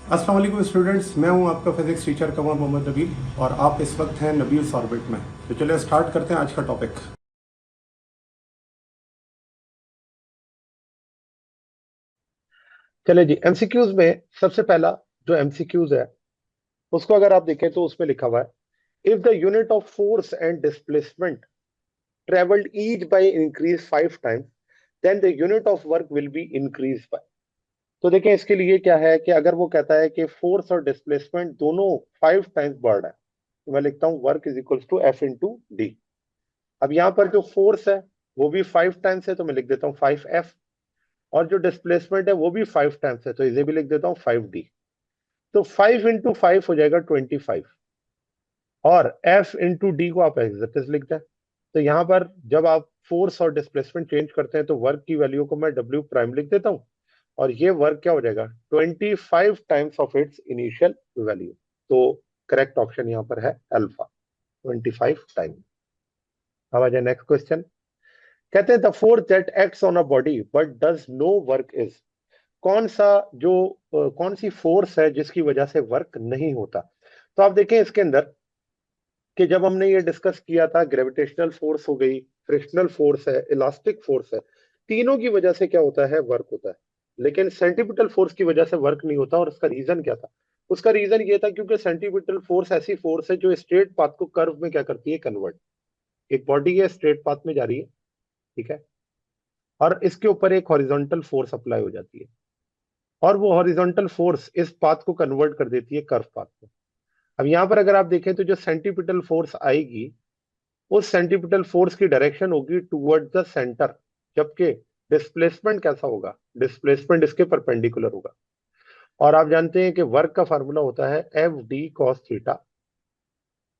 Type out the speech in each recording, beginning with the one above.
अस्सलाम वालेकुम स्टूडेंट्स, मैं हूं आपका फिजिक्स टीचर कमर मोहम्मद नबील और आप इस वक्त हैं नबील्स ऑर्बिट में। तो चलिए स्टार्ट करते हैं आज का टॉपिक। चले जी, एमसीक्यूज में सबसे पहला जो एमसीक्यूज है उसको अगर आप देखें तो उसमें लिखा हुआ है, if the unit of force and displacement travelled each by increase 5 times then the unit of work will be increase by. तो देखें इसके लिए क्या है कि अगर वो कहता है कि फोर्स और डिस्प्लेसमेंट दोनों 5 टाइम्स बढ़ रहा है तो मैं लिखता हूं work is equals to F into D. अब यहां पर जो फोर्स है वो भी 5 टाइम्स है तो मैं लिख देता हूं 5F, और जो डिस्प्लेसमेंट है वो भी 5 टाइम्स है तो इसे भी लिख देता हूं 5D। तो 5 इंटू 5 हो जाएगा 25, और एफ इंटू डी को आप एज इट इज लिख दें। तो यहां पर जब आप फोर्स और डिस्प्लेसमेंट चेंज करते हैं तो वर्क की वैल्यू को मैं डब्ल्यू प्राइम लिख देता हूं, और ये वर्क क्या हो जाएगा 25 times of its initial value. तो करेक्ट ऑप्शन यहां पर है अल्फा, 25 टाइम। अब आ जाए नेक्स्ट क्वेश्चन। कहते हैं the force that acts on a body but does no work is. कौन सा जो कौन सी फोर्स है जिसकी वजह से वर्क नहीं होता। तो आप देखें इसके अंदर कि जब हमने ये डिस्कस किया था, ग्रेविटेशनल फोर्स हो गई, फ्रिक्शनल फोर्स है, इलास्टिक फोर्स है, तीनों की वजह से क्या होता है वर्क होता है। लेकिन सेंटीपिटल फोर्स की वजह से वर्क नहीं होता, और उसका रीजन क्या था। उसका रीजन ये था क्योंकि सेंटीपिटल फोर्स ऐसी फोर्स है जो स्ट्रेट पाथ को कर्व में क्या करती है, कन्वर्ट। एक बॉडी है स्ट्रेट पाथ में जा रही है, ठीक है, और इसके ऊपर एक हॉरिजॉन्टल फोर्स अप्लाई हो जाती है, और वो हॉरिजॉन्टल फोर्स इस पाथ को कन्वर्ट कर देती है कर्व पाथ में। अब यहां पर अगर आप देखें तो जो सेंटीपिटल फोर्स आएगी उस सेंटीपिटल फोर्स की डायरेक्शन होगी टुवर्ड्स द सेंटर, जबकि डिस्प्लेसमेंट कैसा होगा, डिस्प्लेसमेंट इसके परपेंडिकुलर होगा। और आप जानते हैं कि वर्क का फार्मूला होता है एफ डी कॉस थीटा।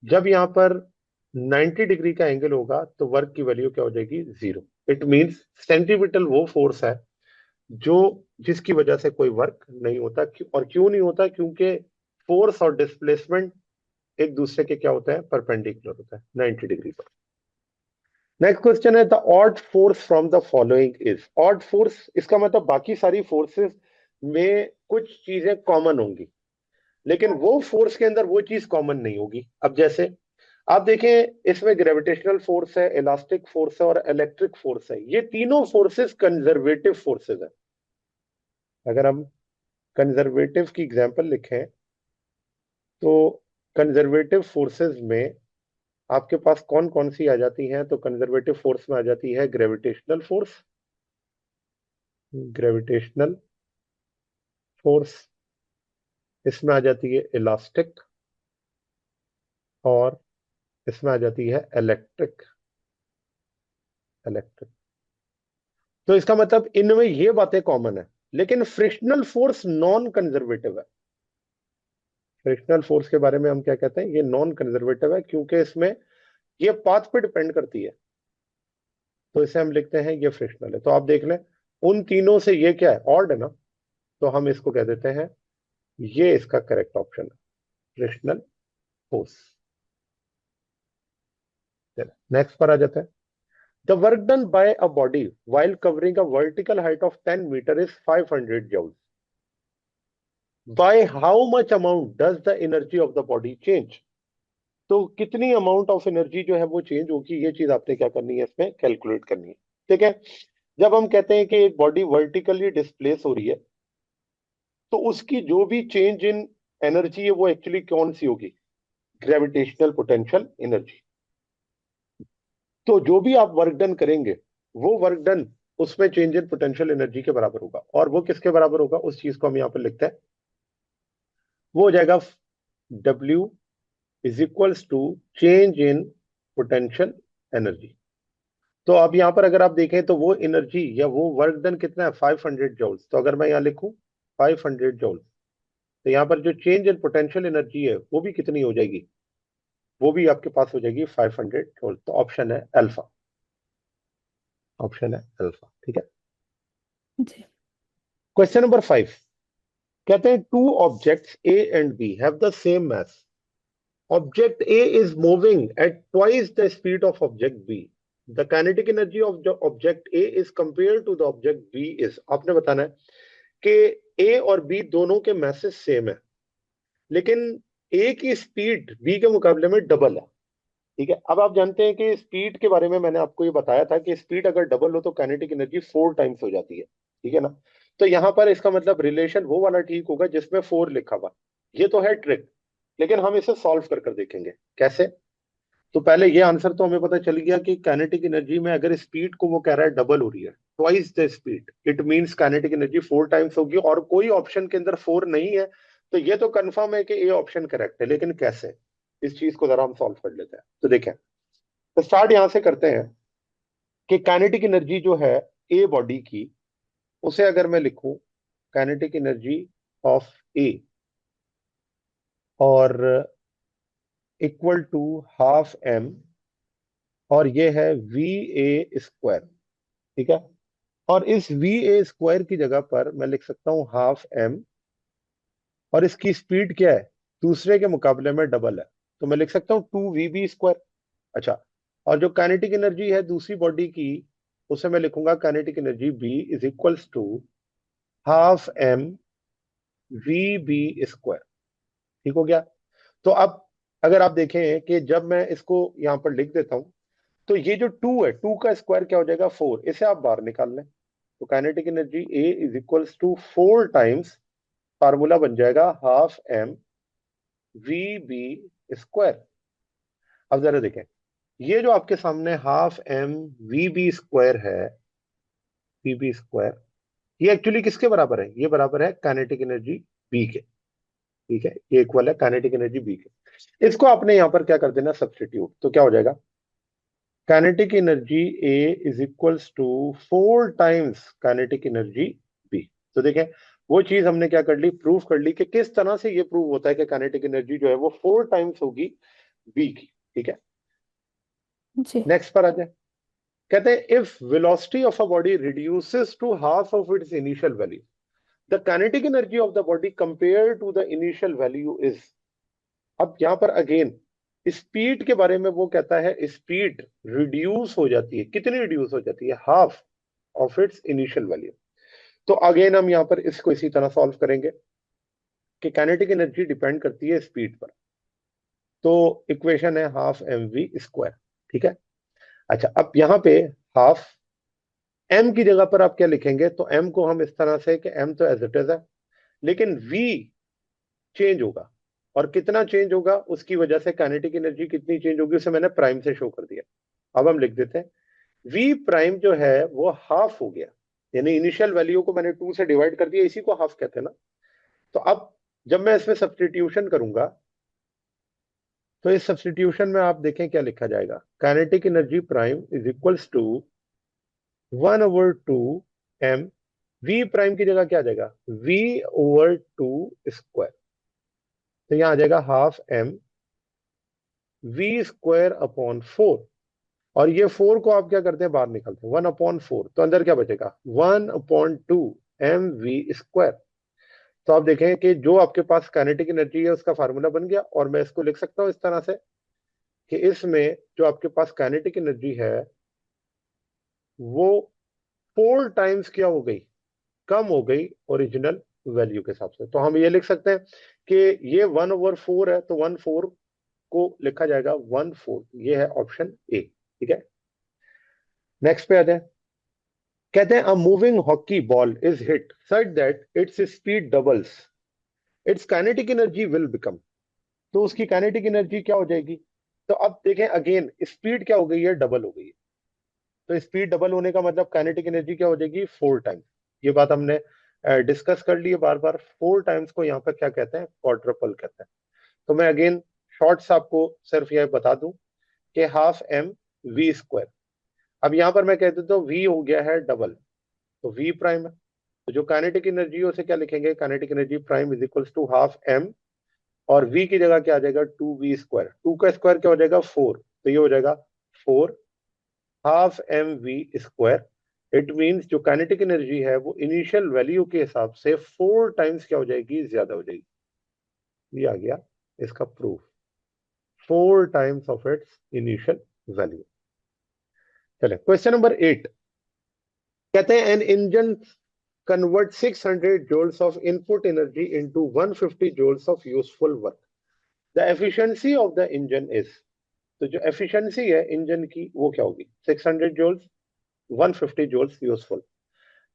जब यहाँ पर 90 डिग्री का एंगल होगा तो वर्क की वैल्यू क्या हो जाएगी, जीरो। इट मींस सेंटीपिटल वो फोर्स है जो जिसकी वजह से कोई वर्क नहीं होता। और क्यों नहीं होता, क्योंकि फोर्स और डिस्प्लेसमेंट एक दूसरे के क्या होता है, परपेंडिकुलर होता है 90 डिग्री पर। नेक्स्ट क्वेश्चन है the odd force from the following is. Odd force इसका मतलब बाकी सारी फोर्सेस में कुछ चीजें कॉमन होंगी, लेकिन वो फोर्स के अंदर वो चीज कॉमन नहीं होगी। अब जैसे आप देखें इसमें ग्रेविटेशनल फोर्स है, इलास्टिक फोर्स है और इलेक्ट्रिक फोर्स है। ये तीनों फोर्सेस कंजर्वेटिव फोर्सेस है। अगर हम कंजर्वेटिव की एग्जांपल लिखें तो कंजर्वेटिव फोर्सेस में आपके पास कौन कौन सी आ जाती हैं, तो कंजर्वेटिव फोर्स में आ जाती है ग्रेविटेशनल फोर्स, ग्रेविटेशनल फोर्स, इसमें आ जाती है इलास्टिक, और इसमें आ जाती है इलेक्ट्रिक। इलेक्ट्रिक, तो इसका मतलब इनमें ये बातें कॉमन है, लेकिन फ्रिक्शनल फोर्स नॉन कंजर्वेटिव है। फ्रिक्शनल फोर्स के बारे में हम क्या कहते हैं, ये नॉन कंजर्वेटिव है क्योंकि इसमें ये पाथ पे डिपेंड करती है, तो इसे हम लिखते हैं ये फ्रिक्शनल है। तो आप देख लें उन तीनों से ये क्या है, ऑड है ना, तो हम इसको कह देते हैं ये इसका करेक्ट ऑप्शन है, फ्रिक्शनल फोर्स। नेक्स्ट पर आ जाते हैं। The work done by a body while covering a vertical height of 10 meter is 500 joules. By how much amount does the energy of the body change? तो कितनी amount of energy जो है वो change होगी, ये चीज आपने क्या करनी है, इसमें कैलकुलेट करनी है। ठीक है, जब हम कहते हैं कि एक बॉडी वर्टिकली डिस्प्लेस हो रही है तो उसकी जो भी चेंज इन एनर्जी है वो एक्चुअली कौन सी होगी, ग्रेविटेशनल पोटेंशियल एनर्जी। तो जो भी आप वर्क डन करेंगे वो वर्क डन उसमें चेंज इन पोटेंशियल एनर्जी के बराबर होगा, और वो किसके बराबर होगा उस चीज को हम यहाँ पर लिखते हैं, वो हो जाएगा W is equals to change in potential energy. तो अब यहाँ पर अगर आप देखें तो वो एनर्जी या वो वर्क डन कितना है, 500 जूल्स। तो अगर मैं यहाँ लिखूं 500 जूल्स, तो यहाँ पर जो चेंज इन पोटेंशियल एनर्जी है वो भी कितनी हो जाएगी, वो भी आपके पास हो जाएगी 500 जूल्स। तो ऑप्शन है अल्फा, ऑप्शन है अल्फा, ठीक है। जी। क्वेश्चन नंबर 5, कहते हैं two objects A and B have the same mass. Object A is moving at twice the speed of object B. The kinetic energy of the object A is compare to the object B is. आपने बताना है कि ए और B दोनों के message same है, लेकिन ए की स्पीड बी के मुकाबले में डबल है। ठीक है, अब आप जानते हैं कि स्पीड के बारे में मैंने आपको ये बताया था कि स्पीड अगर डबल हो तो काइनेटिक एनर्जी 4 टाइम्स हो जाती है। ठीक है ना। तो यहां पर इसका मतलब रिलेशन वो वाला ठीक होगा जिसमें 4 लिखा हुआ। ये तो है ट्रिक, लेकिन हम इसे सॉल्व कर कर देखेंगे कैसे। तो पहले ये आंसर तो हमें पता चल गया कि काइनेटिक एनर्जी में अगर स्पीड को वो कह रहा है डबल हो रही है, twice the speed, it means kinetic energy 4 times होगी, और कोई ऑप्शन के अंदर 4 नहीं है। तो ये तो कंफर्म है कि ए ऑप्शन करेक्ट है, लेकिन कैसे, इस चीज को जरा हम सॉल्व कर लेते हैं। तो देखें, तो स्टार्ट यहां से करते हैं कि काइनेटिक एनर्जी जो है ए बॉडी की, उसे अगर मैं लिखूं काइनेटिक एनर्जी ऑफ ए और इक्वल टू हाफ एम, और ये है वी ए स्क्वायर। ठीक है, और इस वी ए स्क्वायर की जगह पर मैं लिख सकता हूं हाफ एम, और इसकी स्पीड क्या है, दूसरे के मुकाबले में डबल है, तो मैं लिख सकता हूं 2 वी बी स्क्वायर। अच्छा, और जो काइनेटिक एनर्जी है दूसरी बॉडी की, उसे मैं लिखूंगा kinetic energy B is equals to half M V B square. ठीक हो गया। तो अब अगर आप देखें कि जब मैं इसको यहां पर लिख देता हूं, तो ये जो 2 है, 2 का स्क्वायर क्या हो जाएगा 4, इसे आप बाहर निकाल लें, तो kinetic energy A is equals to 4 times, formula बन जाएगा half M V B square. अब जरा देखें, ये जो आपके सामने half M V B square है, वी बी स्क्वायर, ये एक्चुअली किसके बराबर है, ये बराबर है काइनेटिक एनर्जी बी के। ठीक है, ये इक्वल है काइनेटिक एनर्जी बी के। इसको आपने यहां पर क्या कर देना, सब्सटीट्यूट, तो क्या हो जाएगा, kinetic energy A is equals to 4 times kinetic energy B. तो देखें, वो चीज हमने क्या कर ली, प्रूफ कर ली कि किस तरह से ये प्रूव होता है कि काइनेटिक एनर्जी जो है वो 4 टाइम्स होगी बी की। ठीक है, जी। नेक्स्ट पर आ जाए। कहते हैं if velocity of a body reduces to half of its initial value, the kinetic energy of the body compare to the initial value is. अब यहां पर अगेन स्पीड के बारे में वो कहता है स्पीड रिड्यूस हो जाती है, कितनी रिड्यूस हो जाती है, half of its initial value. तो अगेन हम यहां पर इसको इसी तरह सॉल्व करेंगे कि काइनेटिक एनर्जी डिपेंड करती है स्पीड पर, तो इक्वेशन है हाफ एम वी स्क्वायर। ठीक है, अच्छा, अब यहां पे हाफ एम की जगह पर आप क्या लिखेंगे, तो एम को हम इस तरह से कि एम तो एज इट इज है, लेकिन वी चेंज होगा, और कितना चेंज होगा, उसकी वजह से काइनेटिक एनर्जी कितनी चेंज होगी उसे मैंने प्राइम से शो कर दिया। अब हम लिख देते हैं वी प्राइम जो है वो हाफ हो गया, यानी इनिशियल वैल्यू को मैंने 2 से डिवाइड कर दिया, इसी को हाफ कहते हैं ना। तो अब जब मैं इसमें सब्सटीट्यूशन करूंगा, तो इस सब्सटीट्यूशन में आप देखें क्या लिखा जाएगा, kinetic energy prime is equals to 1/2 M, V prime की जगह क्या आ जाएगा, v/2 स्क्वायर, तो यहां आ जाएगा half M V square upon 4, और ये 4 को आप क्या करते हैं, बाहर निकालते हैं, 1/4, तो अंदर क्या बचेगा 1/2 mv स्क्वायर। तो आप देखें कि जो आपके पास काइनेटिक एनर्जी है उसका फार्मूला बन गया, और मैं इसको लिख सकता हूं इस तरह से कि इसमें जो आपके पास काइनेटिक एनर्जी है वो 4 टाइम्स क्या हो गई, कम हो गई ओरिजिनल वैल्यू के हिसाब से। तो हम ये लिख सकते हैं कि ये 1/4 है, तो 1/4 को लिखा जाएगा 1/4, ये है ऑप्शन ए। ठीक है, नेक्स्ट पे आते हैं। कहते हैं a moving hockey ball is hit such that its speed doubles, it's kinetic energy will become. तो उसकी काइनेटिक एनर्जी क्या हो जाएगी, तो अब देखें अगेन स्पीड क्या हो गई है, डबल हो गई है, तो स्पीड डबल होने का मतलब काइनेटिक एनर्जी क्या हो जाएगी 4 टाइम्स। ये बात हमने डिस्कस कर ली है बार बार, 4 टाइम्स को यहाँ पर क्या कहते हैं, क्वाड्रपल कहते हैं। तो मैं अगेन शॉर्ट्स आपको सिर्फ यह बता दूं कि हाफ एम वी स्क्वायर, अब यहां पर मैं कह देता हूँ वी हो गया है डबल, तो वी प्राइम है, तो जो काइनेटिक एनर्जी है उसे क्या लिखेंगे, kinetic energy prime is equals to half M, और v की जगह क्या आ जाएगा 2v स्क्वायर, 2 का स्क्वायर क्या हो जाएगा 4, तो ये हो जाएगा 4 half M V square. It means जो काइनेटिक एनर्जी है वो इनिशियल वैल्यू के हिसाब से 4 टाइम्स क्या हो जाएगी, ज्यादा हो जाएगी। ये आ गया इसका proof, 4 times of its initial value. चले क्वेश्चन नंबर 8। कहते हैं N engine convert 600 joules of input energy into 150 joules of useful work. The efficiency of the engine is, तो जो efficiency है इंजन की वो क्या होगी? 600 joules, 150 joules यूजफुल।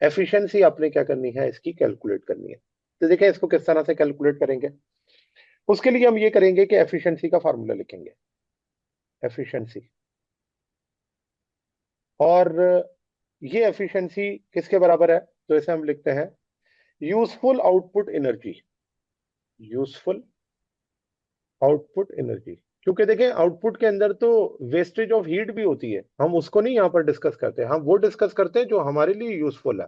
एफिशिएंसी आपने क्या करनी है, इसकी कैलकुलेट करनी है। तो देखिए इसको किस तरह से कैलकुलेट करेंगे। उसके लिए हम ये करेंगे कि एफिशिएंसी का फार्मूला लिखेंगे, एफिशिएंसी, और ये एफिशिएंसी किसके बराबर है, तो इसे हम लिखते हैं useful output energy, useful output energy. क्योंकि देखें आउटपुट के अंदर तो वेस्टेज ऑफ हीट भी होती है, हम उसको नहीं यहाँ पर डिस्कस करते, हम वो डिस्कस करते हैं जो हमारे लिए यूजफुल है।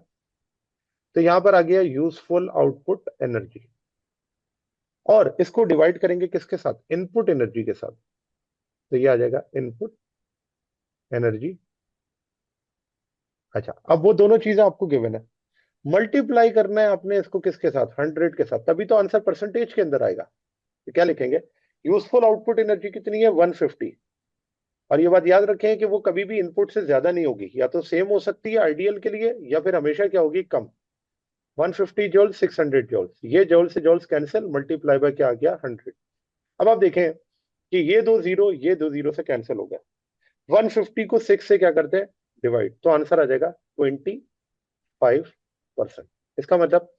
तो यहां पर आ गया यूजफुल आउटपुट एनर्जी, और इसको डिवाइड करेंगे किसके साथ, इनपुट एनर्जी के साथ। तो ये आ जाएगा इनपुट एनर्जी। अच्छा, अब वो दोनों चीजें आपको गिवन है, मल्टीप्लाई करना है आपने इसको किसके साथ, 100 के साथ, तभी तो आंसर परसेंटेज के अंदर आएगा। तो क्या लिखेंगे, यूजफुल आउटपुट एनर्जी कितनी है, 150। और ये बात याद रखें कि वो कभी भी इनपुट से ज्यादा नहीं होगी, या तो सेम हो सकती है आइडियल के लिए, या फिर हमेशा क्या होगी, कम। 150 जॉल्स, 600 जॉल्स, ये जॉल से जॉल्स कैंसिल, मल्टीप्लाई बाय क्या आ गया, 100। अब आप देखें कि ये दो जीरो से कैंसिल हो गया, 150 को 6 से क्या करते हैं, डिवाइड, तो आंसर आ जाएगा 25%। इसका मतलब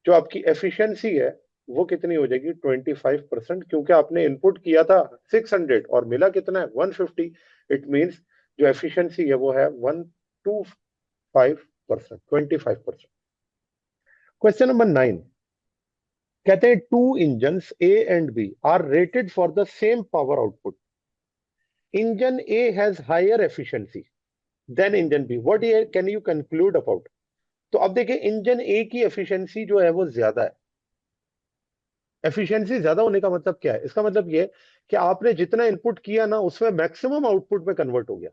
जो आपकी एफिशिएंसी है वो कितनी हो जाएगी, 25%, क्योंकि आपने इनपुट किया था 600 और मिला कितना है, 150। इट मींस जो एफिशिएंसी है वो है 125%, 25%। क्वेश्चन नंबर 9 कहते हैं two engines A and B are rated for the same power output. Engine A has higher efficiency than engine B, what can you conclude about. तो अब देखिए इंजन ए की एफिशिएंसी जो है वो ज्यादा है। एफिशिएंसी ज्यादा होने का मतलब क्या है, इसका मतलब ये कि आपने जितना इनपुट किया ना उसमें मैक्सिमम आउटपुट में कन्वर्ट हो गया।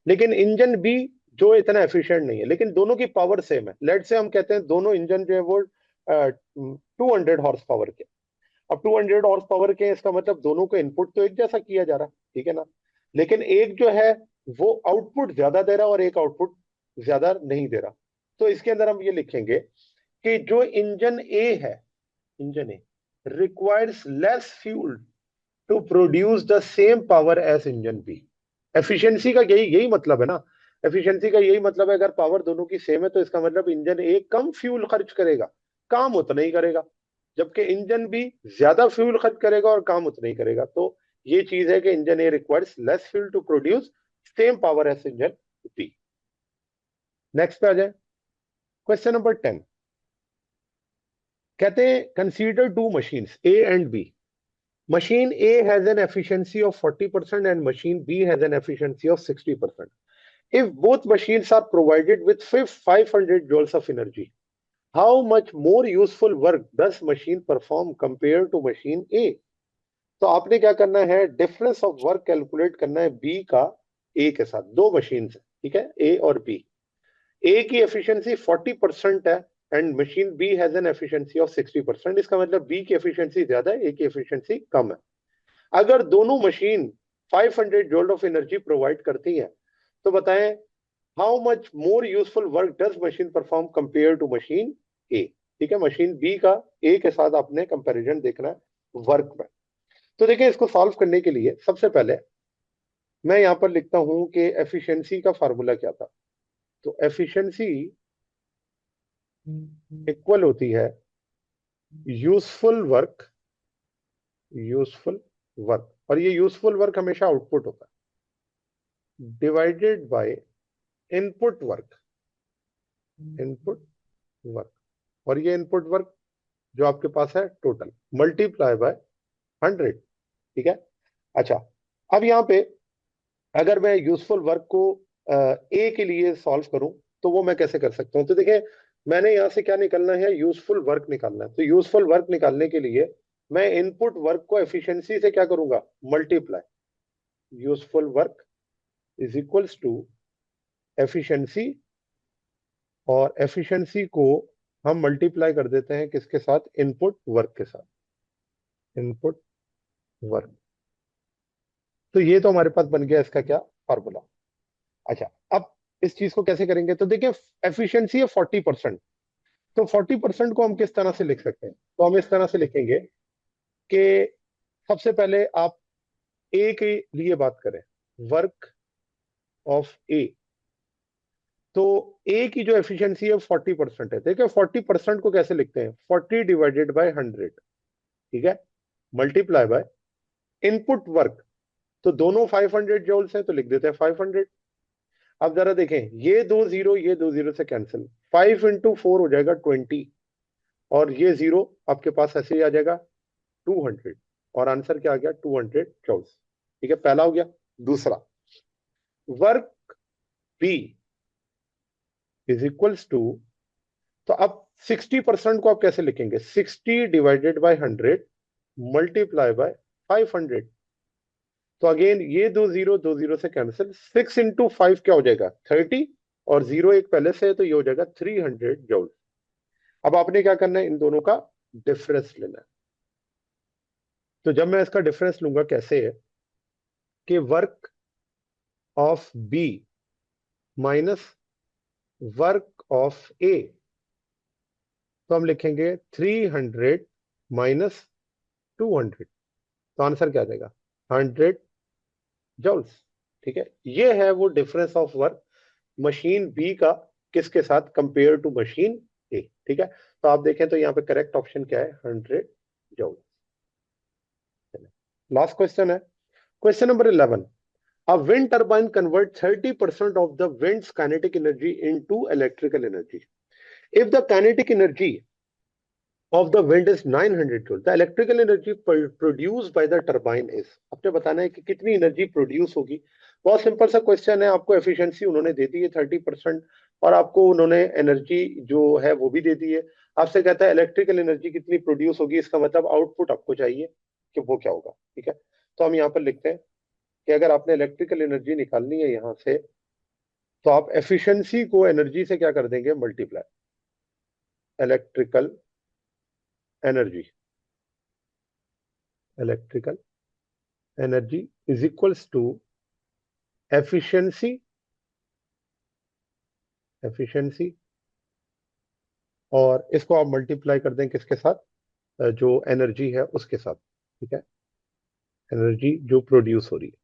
लेकिन इंजन बी जो इतना एफिशिएंट नहीं है, लेकिन दोनों की पावर सेम है। लेट से हम कहते हैं दोनों इंजन जो है वो 200 हॉर्स पावर के। अब 200 हॉर्स पावर के, इसका मतलब दोनों को इनपुट तो एक जैसा किया जा रहा है, ठीक है ना, लेकिन एक जो है वो आउटपुट ज्यादा दे रहा और एक आउटपुट ज्यादा नहीं दे रहा। तो इसके अंदर हम ये लिखेंगे कि जो इंजन ए है, engine A requires less fuel to produce the same power as engine B. Efficiency का यही यही मतलब है ना, एफिशिएंसी का यही मतलब है, अगर पावर दोनों की सेम है तो इसका मतलब इंजन ए कम फ्यूल खर्च करेगा, काम उतना ही करेगा, जबकि इंजन बी ज्यादा फ्यूल खर्च करेगा और काम उतना ही करेगा। तो ये चीज है कि engine A requires less fuel to produce same power as engine B. Next पे आ जाए, क्वेश्चन नंबर 10 कहते हैं consider two machines A and B. Machine A has an efficiency of 40% and machine B has an efficiency of 60%. If both machines are provided with 500 joules of energy, how much more useful work does machine perform compared to machine A? तो आपने क्या करना है, difference of work calculate करना है B का A के साथ। दो मशीन है, ठीक है, A और B। A की एफिशिएंसी 40% है and machine B has an efficiency of 60%। इसका मतलब B की एफिशिएंसी ज्यादा है, A की एफिशिएंसी कम है। अगर दोनों machine 500 joule of energy provide करती हैं तो बताएं how much more useful work does machine perform compare to machine A. ठीक है, मशीन बी का ए के साथ आपने कंपैरिजन देखना है वर्क में। तो देखिए इसको सॉल्व करने के लिए सबसे पहले मैं यहां पर लिखता हूं कि एफिशिएंसी का फार्मूला क्या था। तो एफिशिएंसी इक्वल होती है यूजफुल वर्क, यूजफुल वर्क, और ये यूजफुल वर्क हमेशा आउटपुट होता है, divided by input work, input work, और ये इनपुट वर्क जो आपके पास है टोटल मल्टीप्लाई बाय 100। ठीक है, अच्छा अब यहाँ पे अगर मैं यूजफुल वर्क को ए के लिए सॉल्व करूं तो वो मैं कैसे कर सकता हूं। तो देखिए मैंने यहां से क्या निकालना है, यूजफुल वर्क निकालना है। तो यूजफुल वर्क निकालने के लिए मैं इनपुट वर्क को एफिशिएंसी से क्या करूंगा, multiply. Useful work is equals to efficiency, और एफिशिएंसी को हम मल्टीप्लाई कर देते हैं किसके साथ, इनपुट वर्क के साथ, इनपुट वर्क। तो ये तो हमारे पास बन गया इसका क्या, फार्मूला। अच्छा अब इस चीज को कैसे करेंगे, तो देखिए एफिशिएंसी है 40%, तो 40% को हम किस तरह से लिख सकते हैं? तो हम इस तरह से लिखेंगे कि सबसे पहले आप ए के लिए बात करें, वर्क ऑफ ए। तो ए की जो एफिशिएंसी है 40% है। देखिए 40% को कैसे लिखते हैं? 40 डिवाइडेड बाय 100, ठीक है, मल्टीप्लाई बाय इनपुट वर्क। तो दोनों 500 जूल्स हैं तो लिख देते हैं 500। अब जरा देखें, ये दो जीरो से कैंसिल, 5 इंटू 4 हो जाएगा 20, और ये जीरो आपके पास ऐसे ही आ जाएगा 200, और आंसर क्या आ गया? 200 जूल्स। ठीक है, पहला हो गया। दूसरा, work B is equals to, तो अब 60% को आप कैसे लिखेंगे? 60 डिवाइडेड बाय 100 मल्टीप्लाई बाय 500। तो अगेन ये दो जीरो से कैंसिल, 6 इंटू 5 क्या हो जाएगा? 30, और जीरो एक पहले से है तो ये हो जाएगा 300 जूल। अब आपने क्या करना है? इन दोनों का डिफरेंस लेना है। तो जब मैं इसका डिफरेंस लूंगा, कैसे है कि work of B minus work of A, तो हम लिखेंगे 300 माइनस 200, तो आंसर क्या आ जाएगा? 100 जूल्स। ठीक है, ये है वो difference of work machine B का किसके साथ? Compare to machine A. ठीक है, तो आप देखें तो यहाँ पे करेक्ट ऑप्शन क्या है? 100 जूल। लास्ट क्वेश्चन है, question number 11। A wind turbine converts 30% of the wind's kinetic energy into electrical energy. If the kinetic energy of the wind is 900 joule, the electrical energy produced by the turbine is, आपने बताना है कि कितनी energy produce होगी। बहुत simple सा question है, आपको एफिशिएंसी उन्होंने दे दी है 30%, और आपको उन्होंने एनर्जी जो है वो भी दे दी है। आपसे कहता है इलेक्ट्रिकल एनर्जी कितनी प्रोड्यूस होगी, इसका मतलब आउटपुट आपको चाहिए कि वो क्या होगा। ठीक है, तो हम यहाँ पर लिखते हैं कि अगर आपने इलेक्ट्रिकल एनर्जी निकालनी है यहाँ से, तो आप एफिशिएंसी को एनर्जी से क्या कर देंगे? Multiply. Electrical energy, electrical energy is equals to efficiency, efficiency, और इसको आप मल्टीप्लाई कर दें किसके साथ? जो एनर्जी है उसके साथ। ठीक है, एनर्जी जो प्रोड्यूस हो रही है।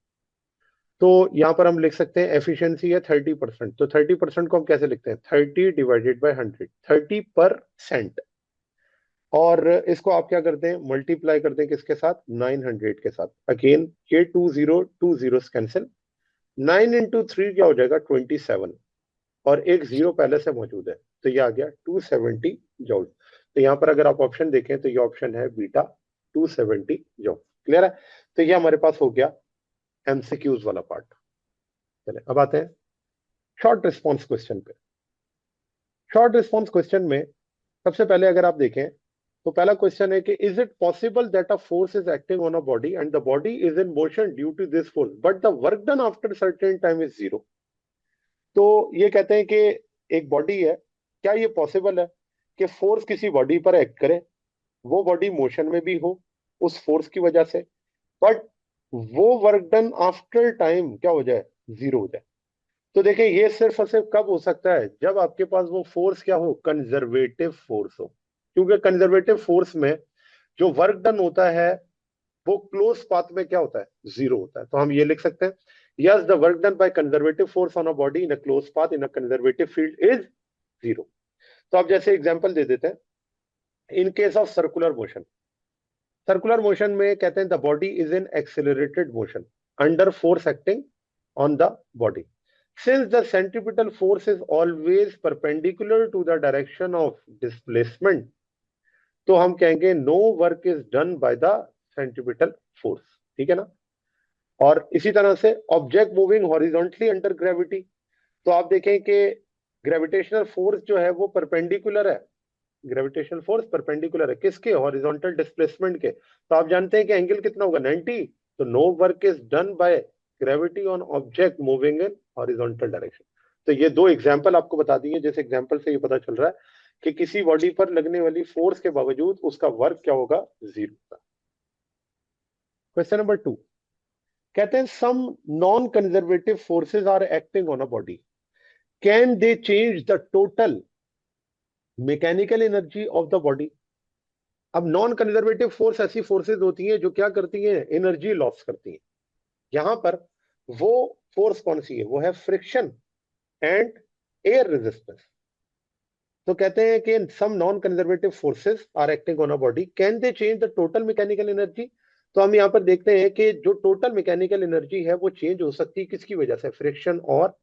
तो यहां पर हम लिख सकते हैं एफिशिएंसी है 30%, तो 30% को हम कैसे लिखते हैं? 30 डिवाइडेड बाय 100, 30%, और इसको आप क्या करते हैं? मल्टीप्लाई करते हैं किसके साथ? 900 के साथ। अगेन ये टू जीरो कैंसिल, 9 इंटू 3 क्या हो जाएगा? 27, और एक जीरो पहले से मौजूद है तो ये आ गया 270 जूल। तो यहाँ पर अगर आप ऑप्शन देखें तो ये ऑप्शन है बीटा, 270 जूल। क्लियर है? तो ये हमारे पास हो गया एमसीक्यूज वाला पार्ट। चले अब आते हैं शॉर्ट रिस्पॉन्स क्वेश्चन पे। शॉर्ट रिस्पॉन्स क्वेश्चन में सबसे पहले अगर आप देखें तो पहला क्वेश्चन है कि is it possible that a force is acting on a body and the body is in motion due to this force but the work done after certain time is zero. तो ये कहते हैं कि एक body है, क्या ये possible है कि फोर्स किसी बॉडी पर एक्ट करे, वो बॉडी मोशन में भी हो उस फोर्स की वजह से, बट वो वर्क डन आफ्टर टाइम क्या हो जाए? जीरो हो जाए। तो देखें ये सिर्फ और सिर्फ कब हो सकता है? जब आपके पास वो फोर्स क्या हो? कंजर्वेटिव फोर्स हो, क्योंकि कंजर्वेटिव फोर्स में जो वर्क डन होता है वो क्लोज पाथ में क्या होता है? जीरो होता है। तो हम ये लिख सकते हैं, yes the work done by conservative force on a body in a close path in a conservative field is zero. तो आप जैसे एग्जांपल दे देते हैं, in case of circular motion, circular motion में कहते हैं the body is in accelerated motion under force acting on the body, since the centripetal force is always perpendicular to the direction of displacement, तो हम कहेंगे no work is done by the centripetal force. ठीक है ना? और इसी तरह से object moving horizontally under gravity, तो आप देखें कि ग्रेविटेशनल फोर्स जो है वो परपेंडिकुलर है, ग्रेविटेशनल फोर्स परपेंडिकुलर है किसके? हॉरिजॉन्टल डिस्प्लेसमेंट के। तो आप जानते हैं कि एंगल कितना होगा? 90। तो no work is done by gravity on object moving in horizontal direction. तो ये दो एग्जांपल आपको बता दिए, जिस एग्जांपल से ये पता चल रहा है कि किसी बॉडी पर लगने वाली फोर्स के बावजूद उसका वर्क क्या होगा? जीरो होगा। क्वेश्चन नंबर 2 कहते हैं some non conservative forces are acting on a body, can they change the total mechanical energy of the body. अब नॉन कंजर्वेटिव फोर्स ऐसी फोर्सेज होती हैं जो क्या करती हैं, एनर्जी लॉस करती हैं। यहां पर वो फोर्स कौन सी है, वो है फ्रिक्शन एंड एयर रेजिस्टेंस। तो कहते हैं कि some non conservative forces are acting on a body, can they change the total mechanical energy. तो हम यहाँ पर देखते हैं कि जो टोटल मैकेनिकल एनर्जी है वो चेंज हो सकती है किसकी वजह से, फ्रिक्शन और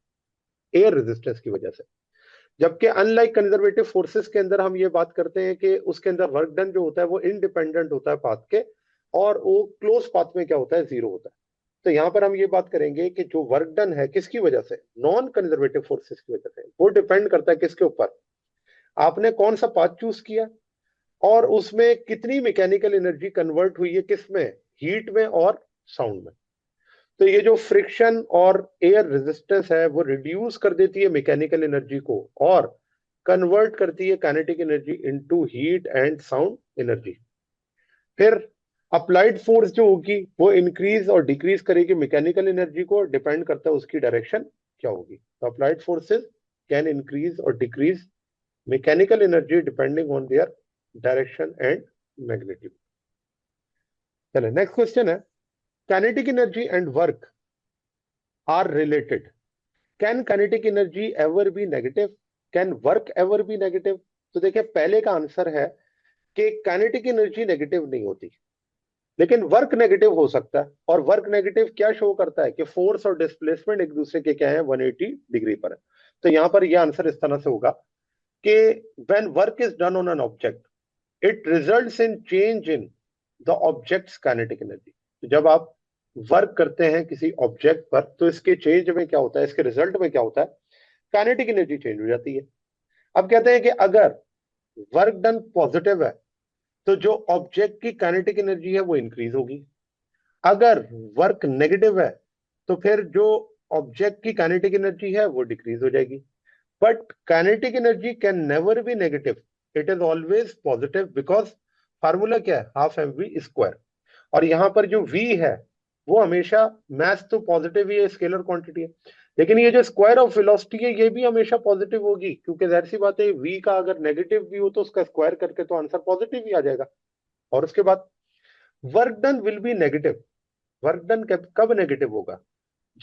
एयर रेजिस्टेंस की वजह से। जबकि अनलाइक कंजर्वेटिव फोर्सेस के अंदर हम ये बात करते हैं कि उसके अंदर वर्क डन जो होता है वो इंडिपेंडेंट होता है पाथ के, और वो क्लोज पाथ में क्या होता है, जीरो होता है। तो यहां पर हम ये बात करेंगे कि जो वर्क डन है किसकी वजह से, नॉन कंजर्वेटिव फोर्सेस की वजह से, वो डिपेंड करता है किसके ऊपर, आपने कौन सा पाथ चूज किया और उसमें कितनी मैकेनिकल एनर्जी कन्वर्ट हुई है, किसमें, हीट में और साउंड में। तो ये जो फ्रिक्शन और एयर रेजिस्टेंस है वो रिड्यूस कर देती है मैकेनिकल एनर्जी को और कन्वर्ट करती है kinetic energy into heat and sound energy. फिर अप्लाइड फोर्स जो होगी वो इंक्रीज और डिक्रीज करेगी मैकेनिकल एनर्जी को, डिपेंड करता है उसकी डायरेक्शन क्या होगी। तो अप्लाइड फोर्सेस कैन इंक्रीज और decrease mechanical energy depending on their direction and magnitude. चले नेक्स्ट क्वेश्चन है, kinetic energy and work are related, can kinetic energy ever be negative, can work ever be negative. तो देखिए पहले का answer है कि kinetic energy negative नहीं होती, लेकिन वर्क नेगेटिव हो सकता है। और वर्क नेगेटिव क्या शो करता है कि फोर्स और डिस्प्लेसमेंट एक दूसरे के क्या है, 180 डिग्री पर है। तो यहां पर यह आंसर इस तरह से होगा कि when work is done on an object it results in change in the objects kinetic energy. जब आप वर्क करते हैं किसी ऑब्जेक्ट पर तो इसके चेंज में क्या होता है, इसके रिजल्ट में क्या होता है, काइनेटिक एनर्जी चेंज हो जाती है। अब कहते हैं कि अगर वर्क डन पॉजिटिव है तो जो ऑब्जेक्ट की काइनेटिक एनर्जी है वो इंक्रीज होगी, अगर वर्क नेगेटिव है तो फिर जो ऑब्जेक्ट की काइनेटिक एनर्जी है वो डिक्रीज हो जाएगी। But kinetic energy can never be negative, it is always positive, because formula क्या है, हाफ एम वी स्क्वायर। और यहां पर जो v है वो हमेशा, मैथ तो पॉजिटिव ही है, स्केलर क्वांटिटी है, लेकिन ये जो स्क्वायर ऑफ वेलोसिटी है ये भी हमेशा पॉजिटिव होगी, क्योंकि जाहिर सी बात है v का अगर नेगेटिव भी हो तो उसका स्क्वायर करके तो आंसर पॉजिटिव ही आ जाएगा। और उसके बाद work done will be negative, work done कब नेगेटिव होगा,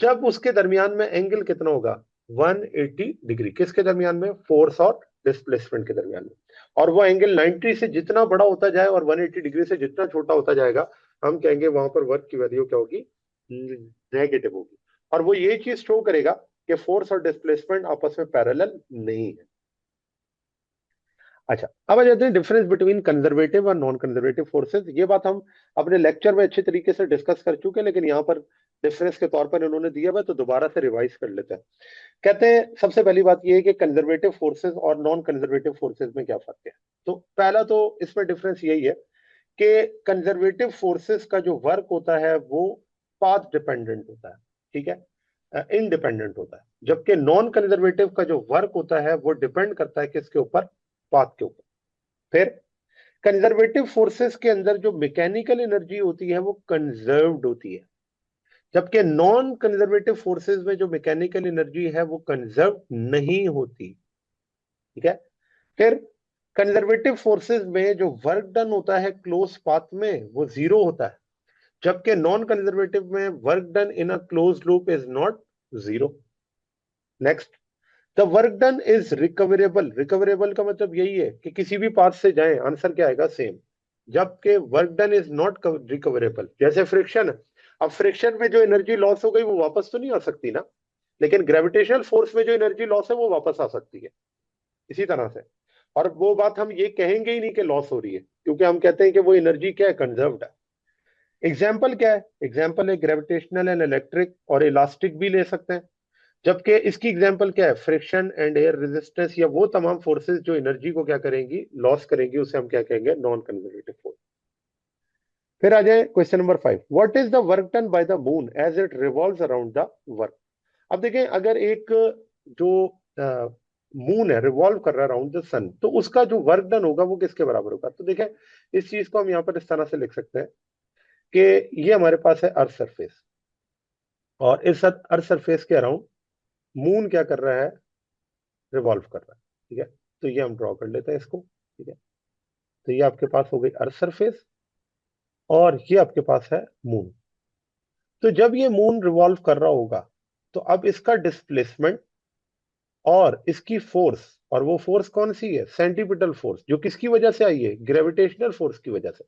जब उसके दरमियान में एंगल कितना होगा, 180 डिग्री, किसके दरमियान में, फोर्स और डिस्प्लेसमेंट के दरमियान में। और वो एंगल 90 से जितना बड़ा होता जाए और 180 डिग्री से जितना छोटा होता जाएगा, हम कहेंगे वहां पर वर्क की वैल्यू क्या होगी, नेगेटिव होगी। और वो ये चीज शो करेगा कि फोर्स और डिस्प्लेसमेंट आपस में पैरेलल नहीं है। अच्छा, अब आ जाते हैं डिफरेंस बिटवीन कंजर्वेटिव और नॉन कंजर्वेटिव फोर्सेस। ये बात हम अपने लेक्चर में अच्छे तरीके से डिस्कस कर चुके हैं, लेकिन यहाँ पर डिफरेंस के तौर पर इन्होंने दिया हुआ तो दोबारा से रिवाइज कर लेते हैं। कहते हैं सबसे पहली बात ये है कि कंजर्वेटिव फोर्सेस और नॉन कंजर्वेटिव फोर्सेस में क्या फर्क है। तो पहला तो इसमें डिफरेंस यही है कि कंजर्वेटिव फोर्सेस का जो वर्क होता है वो पाथ डिपेंडेंट होता है, ठीक है, इंडिपेंडेंट होता है, जबकि नॉन कंजर्वेटिव का जो वर्क होता है वो डिपेंड करता है किसके ऊपर, पाथ के ऊपर। फिर कंजर्वेटिव फोर्सेस के अंदर जो मैकेनिकल एनर्जी होती है वो कंजर्व्ड होती है, जबकि नॉन कंजर्वेटिव फोर्सेस में जो मैकेनिकल एनर्जी है वो कंजर्व नहीं होती, ठीक है। फिर कंजर्वेटिव फोर्सेस में जो वर्क डन होता है क्लोज पाथ में वो जीरो होता है, जबकि नॉन कंजर्वेटिव में work done in a close loop is not zero. Next, the work done is recoverable, recoverable का मतलब यही है कि किसी भी पाथ से जाएं आंसर क्या आएगा, सेम। जबकि work done is not recoverable, जैसे फ्रिक्शन है, अब फ्रिक्शन में जो एनर्जी लॉस हो गई वो वापस तो नहीं आ सकती ना, लेकिन ग्रेविटेशनल फोर्स में जो एनर्जी लॉस है वो वापस आ सकती है, इसी तरह से। और वो बात हम ये कहेंगे ही नहीं कि लॉस हो रही है, क्योंकि हम कहते हैं कि वो एनर्जी क्या है, कंजर्व्ड है। एग्जाम्पल क्या है, एग्जाम्पल है ग्रेविटेशनल एंड इलेक्ट्रिक और इलास्टिक भी ले सकते हैं, जबकि इसकी एग्जाम्पल क्या है, फ्रिक्शन एंड एयर रेजिस्टेंस, या वो तमाम फोर्सेस जो एनर्जी को क्या करेंगी, लॉस करेंगी, उसे हम क्या कहेंगे, नॉन कंजर्वेटिव फोर्स। फिर आ जाए question number 5, what is the work done by the moon as it revolves around the work. अब देखें, अगर एक जो मून है रिवॉल्व कर रहा है अराउंड द सन, तो उसका जो वर्क डन होगा वो किसके बराबर होगा। तो देखें इस चीज को हम यहाँ पर इस तरह से लिख सकते हैं कि ये हमारे पास है अर्थ सरफेस, और इस अर्थ सरफेस के अराउंड मून क्या कर रहा है, रिवॉल्व कर रहा है, ठीक है। तो ये हम ड्रॉ कर लेते हैं इसको, ठीक है। तो ये आपके पास हो गई अर्थ सरफेस और ये आपके पास है मून। तो जब ये मून रिवॉल्व कर रहा होगा तो अब इसका डिस्प्लेसमेंट और इसकी फोर्स, और वो फोर्स कौन सी है, सेंट्रीपिटल फोर्स, जो किसकी वजह से आई है, ग्रेविटेशनल फोर्स की वजह से।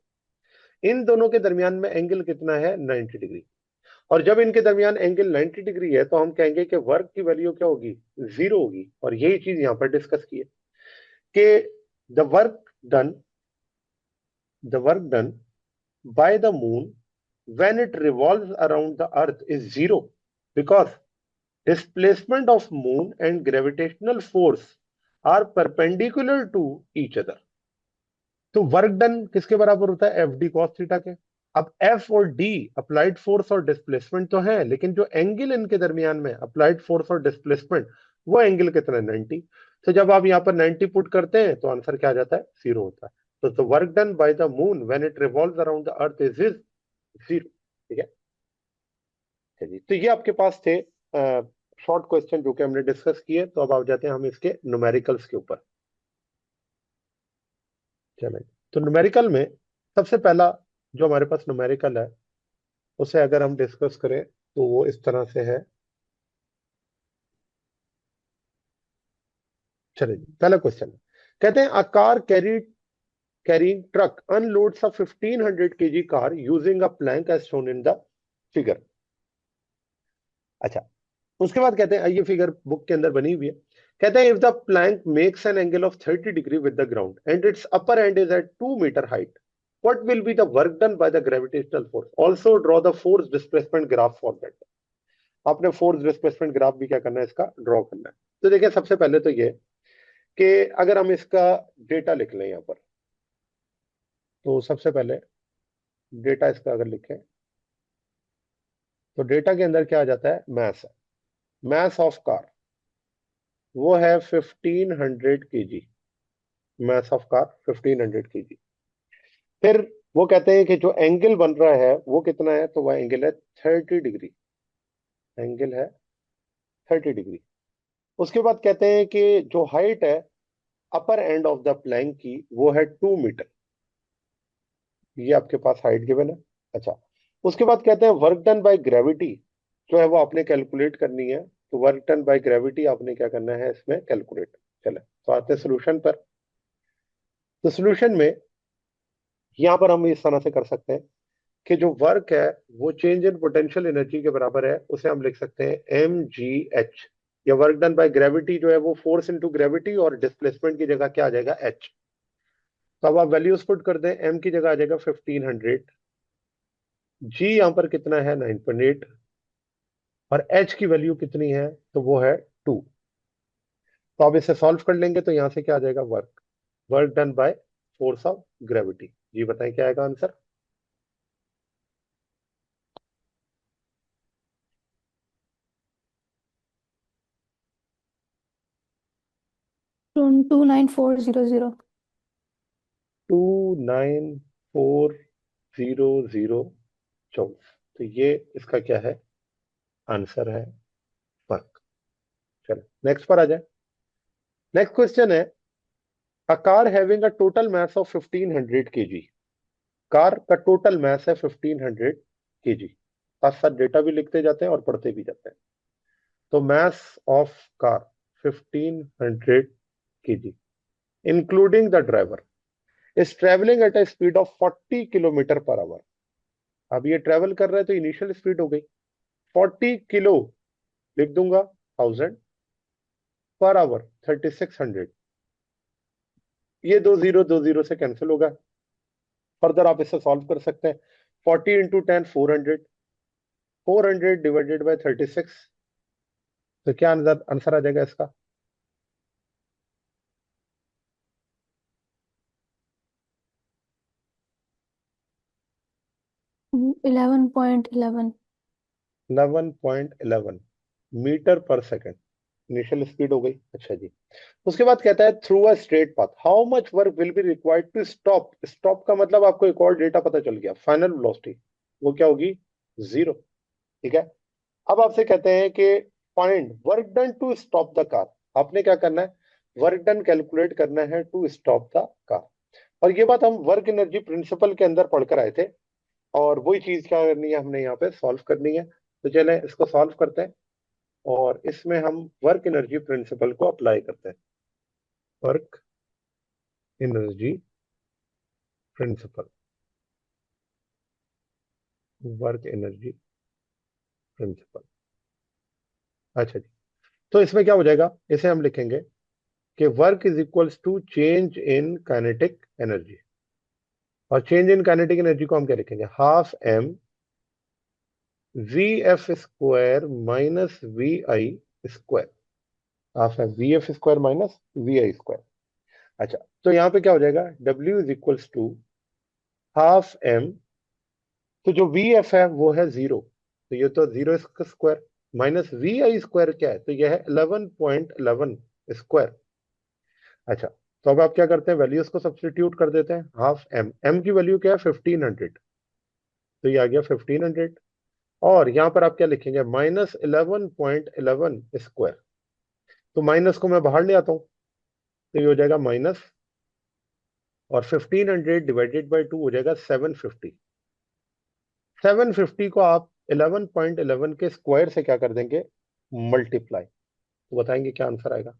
इन दोनों के दरमियान में एंगल कितना है, 90 डिग्री। और जब इनके दरमियान एंगल 90 डिग्री है तो हम कहेंगे कि वर्क की वैल्यू क्या होगी, जीरो होगी। और यही चीज यहां पर डिस्कस की है कि the work done by the moon when it revolves around the earth is zero because displacement of moon and gravitational force are perpendicular to each other। तो वर्क डन किसके बराबर होता है, एफ डी कॉस थीटा के। अब F और D applied force और displacement तो है, लेकिन जो एंगल इनके दरमियान में अप्लाइड फोर्स और डिस्प्लेसमेंट, वो एंगल कितना है, 90। तो जब आप यहाँ पर 90 पुट करते हैं तो आंसर क्या आ जाता है, जीरो होता है। तो work done by the moon when it revolves around the earth is zero, ठीक है। चलिए, तो ये आपके पास थे शॉर्ट क्वेश्चन जो कि हमने डिस्कस किए। तो अब आ जाते हैं हम इसके न्यूमेरिकल्स के ऊपर। चलिए, तो न्यूमेरिकल में सबसे पहला जो हमारे पास न्यूमेरिकल है उसे अगर हम डिस्कस करें तो वो इस तरह से है। चलिए, पहला क्वेश्चन कहते हैं, a car carrying truck unloads a 1500 kg car using a plank as shown in the figure। अच्छा, उसके बाद कहते हैं, ये फिगर बुक के अंदर बनी हुई है। कहते हैं, if the plank makes an angle of 30 degree with the ground and its upper end is at 2 metre height, what will be the work done by the gravitational force, also draw the force displacement graph for that. आपने force displacement graph भी क्या करना है, इसका draw करना है। तो देखिए, सबसे पहले तो ये कि अगर हम इसका डेटा लिख लें यहाँ पर, तो सबसे पहले डेटा इसका अगर लिखें तो डेटा के अंदर क्या आ जाता है, मैस है। मैस ऑफ कार वो है 1500 KG, mass of car 1500 KG. फिर वो कहते हैं कि जो एंगल बन रहा है वो कितना है, तो वह एंगल है 30 डिग्री, एंगल है 30 डिग्री। उसके बाद कहते हैं कि जो हाइट है अपर एंड ऑफ द प्लैंक की वो है 2 मीटर। ये आपके पास हाइट गिवन है। अच्छा, उसके बाद कहते हैं वर्क डन बाय ग्रेविटी जो है वो आपने कैलकुलेट करनी है। तो वर्क डन बाय ग्रेविटी आपने क्या करना है इसमें कैलकुलेट। चले, तो आते हैं सोल्यूशन पर। तो सोल्यूशन में यहां पर हम इस तरह से कर सकते हैं कि जो वर्क है वो चेंज इन पोटेंशियल एनर्जी के बराबर है, उसे हम लिख सकते हैं mgh। या वर्क डन बाय ग्रेविटी जो है वो फोर्स इनटू ग्रेविटी, और डिस्प्लेसमेंट की जगह क्या आ जाएगा, h। तो अब आप वैल्यूज पुट कर दें, m की जगह आ जाएगा 1500, g यहां पर कितना है 9.8, और h की वैल्यू कितनी है, तो वो है 2। तो आप इसे सॉल्व कर लेंगे तो यहां से क्या आ जाएगा, work, work done by force of gravity. जी बताएं क्या आएगा आंसर। 29400। 29400 तो ये इसका क्या है, आंसर है वर्क। चलो नेक्स्ट पर आ जाए। नेक्स्ट क्वेश्चन है, a car having a total mass of 1500 KG. Car का टोटल मास है 1500 केजी। साथ साथ डेटा भी लिखते जाते हैं और पढ़ते भी जाते हैं। तो mass of car 1500 KG including the driver is travelling at a speed of 40 kilometre per hour. अब ये ट्रेवल कर रहा है तो इनिशियल स्पीड हो गई 40 किलो, लिख दूंगा 1000 पर आवर 3600। ये दो जीरो से कैंसिल होगा। फर्दर आप इसे सॉल्व कर सकते हैं, 40 इंटू 10 400, 400 डिवाइडेड बाय 36। तो क्या आंसर आंसर आ जाएगा इसका, 11.11। 11.11 मीटर पर सेकंड इनिशियल स्पीड हो गई। अच्छा जी, उसके बाद कहता है through a straight path how much work will be required to stop. Stop का मतलब आपको एक और डेटा पता चल गया, फाइनल वेलोसिटी वो क्या होगी, जीरो। ठीक है, अब आपसे कहते हैं कि find work done to stop the car. आपने क्या करना है, वर्क डन कैलकुलेट करना है टू स्टॉप द कार। और ये बात हम वर्क एनर्जी प्रिंसिपल के अंदर पढ़कर आए थे, और वही चीज क्या करनी है, हमने यहाँ पे सॉल्व करनी है। तो चले इसको सॉल्व करते हैं, और इसमें हम वर्क एनर्जी प्रिंसिपल को अप्लाई करते हैं। Work energy principal, work energy principal. अच्छा जी, तो इसमें क्या हो जाएगा, इसे हम लिखेंगे कि work is equals to change in kinetic energy. और चेंज इन काइनेटिक एनर्जी को हम क्या लिखेंगे, half M V F square minus V I square. Half M V F square minus V I square. अच्छा, तो यहाँ पे क्या हो जाएगा, W is equals to half M, तो जो वी एफ है वो है 0, तो ये तो 0 square minus V I square क्या है, तो यह है 11.11 स्क्वायर। अच्छा, तो अब आप क्या करते हैं, वैल्यूज को सब्स्टिट्यूट कर देते हैं। हाफ एम, एम की वैल्यू क्या है 1500, तो ये आ गया 1500। और यहाँ पर आप क्या लिखेंगे, माइनस 11.11 स्क्वायर, तो माइनस को मैं बाहर ले आता हूँ, तो ये हो जाएगा माइनस, और 1500 डिवाइडेड बाई 2 हो जाएगा 750। 750 को आप 11.11 के स्क्वायर से क्या कर देंगे, मल्टीप्लाई, तो बताएंगे क्या आंसर आएगा।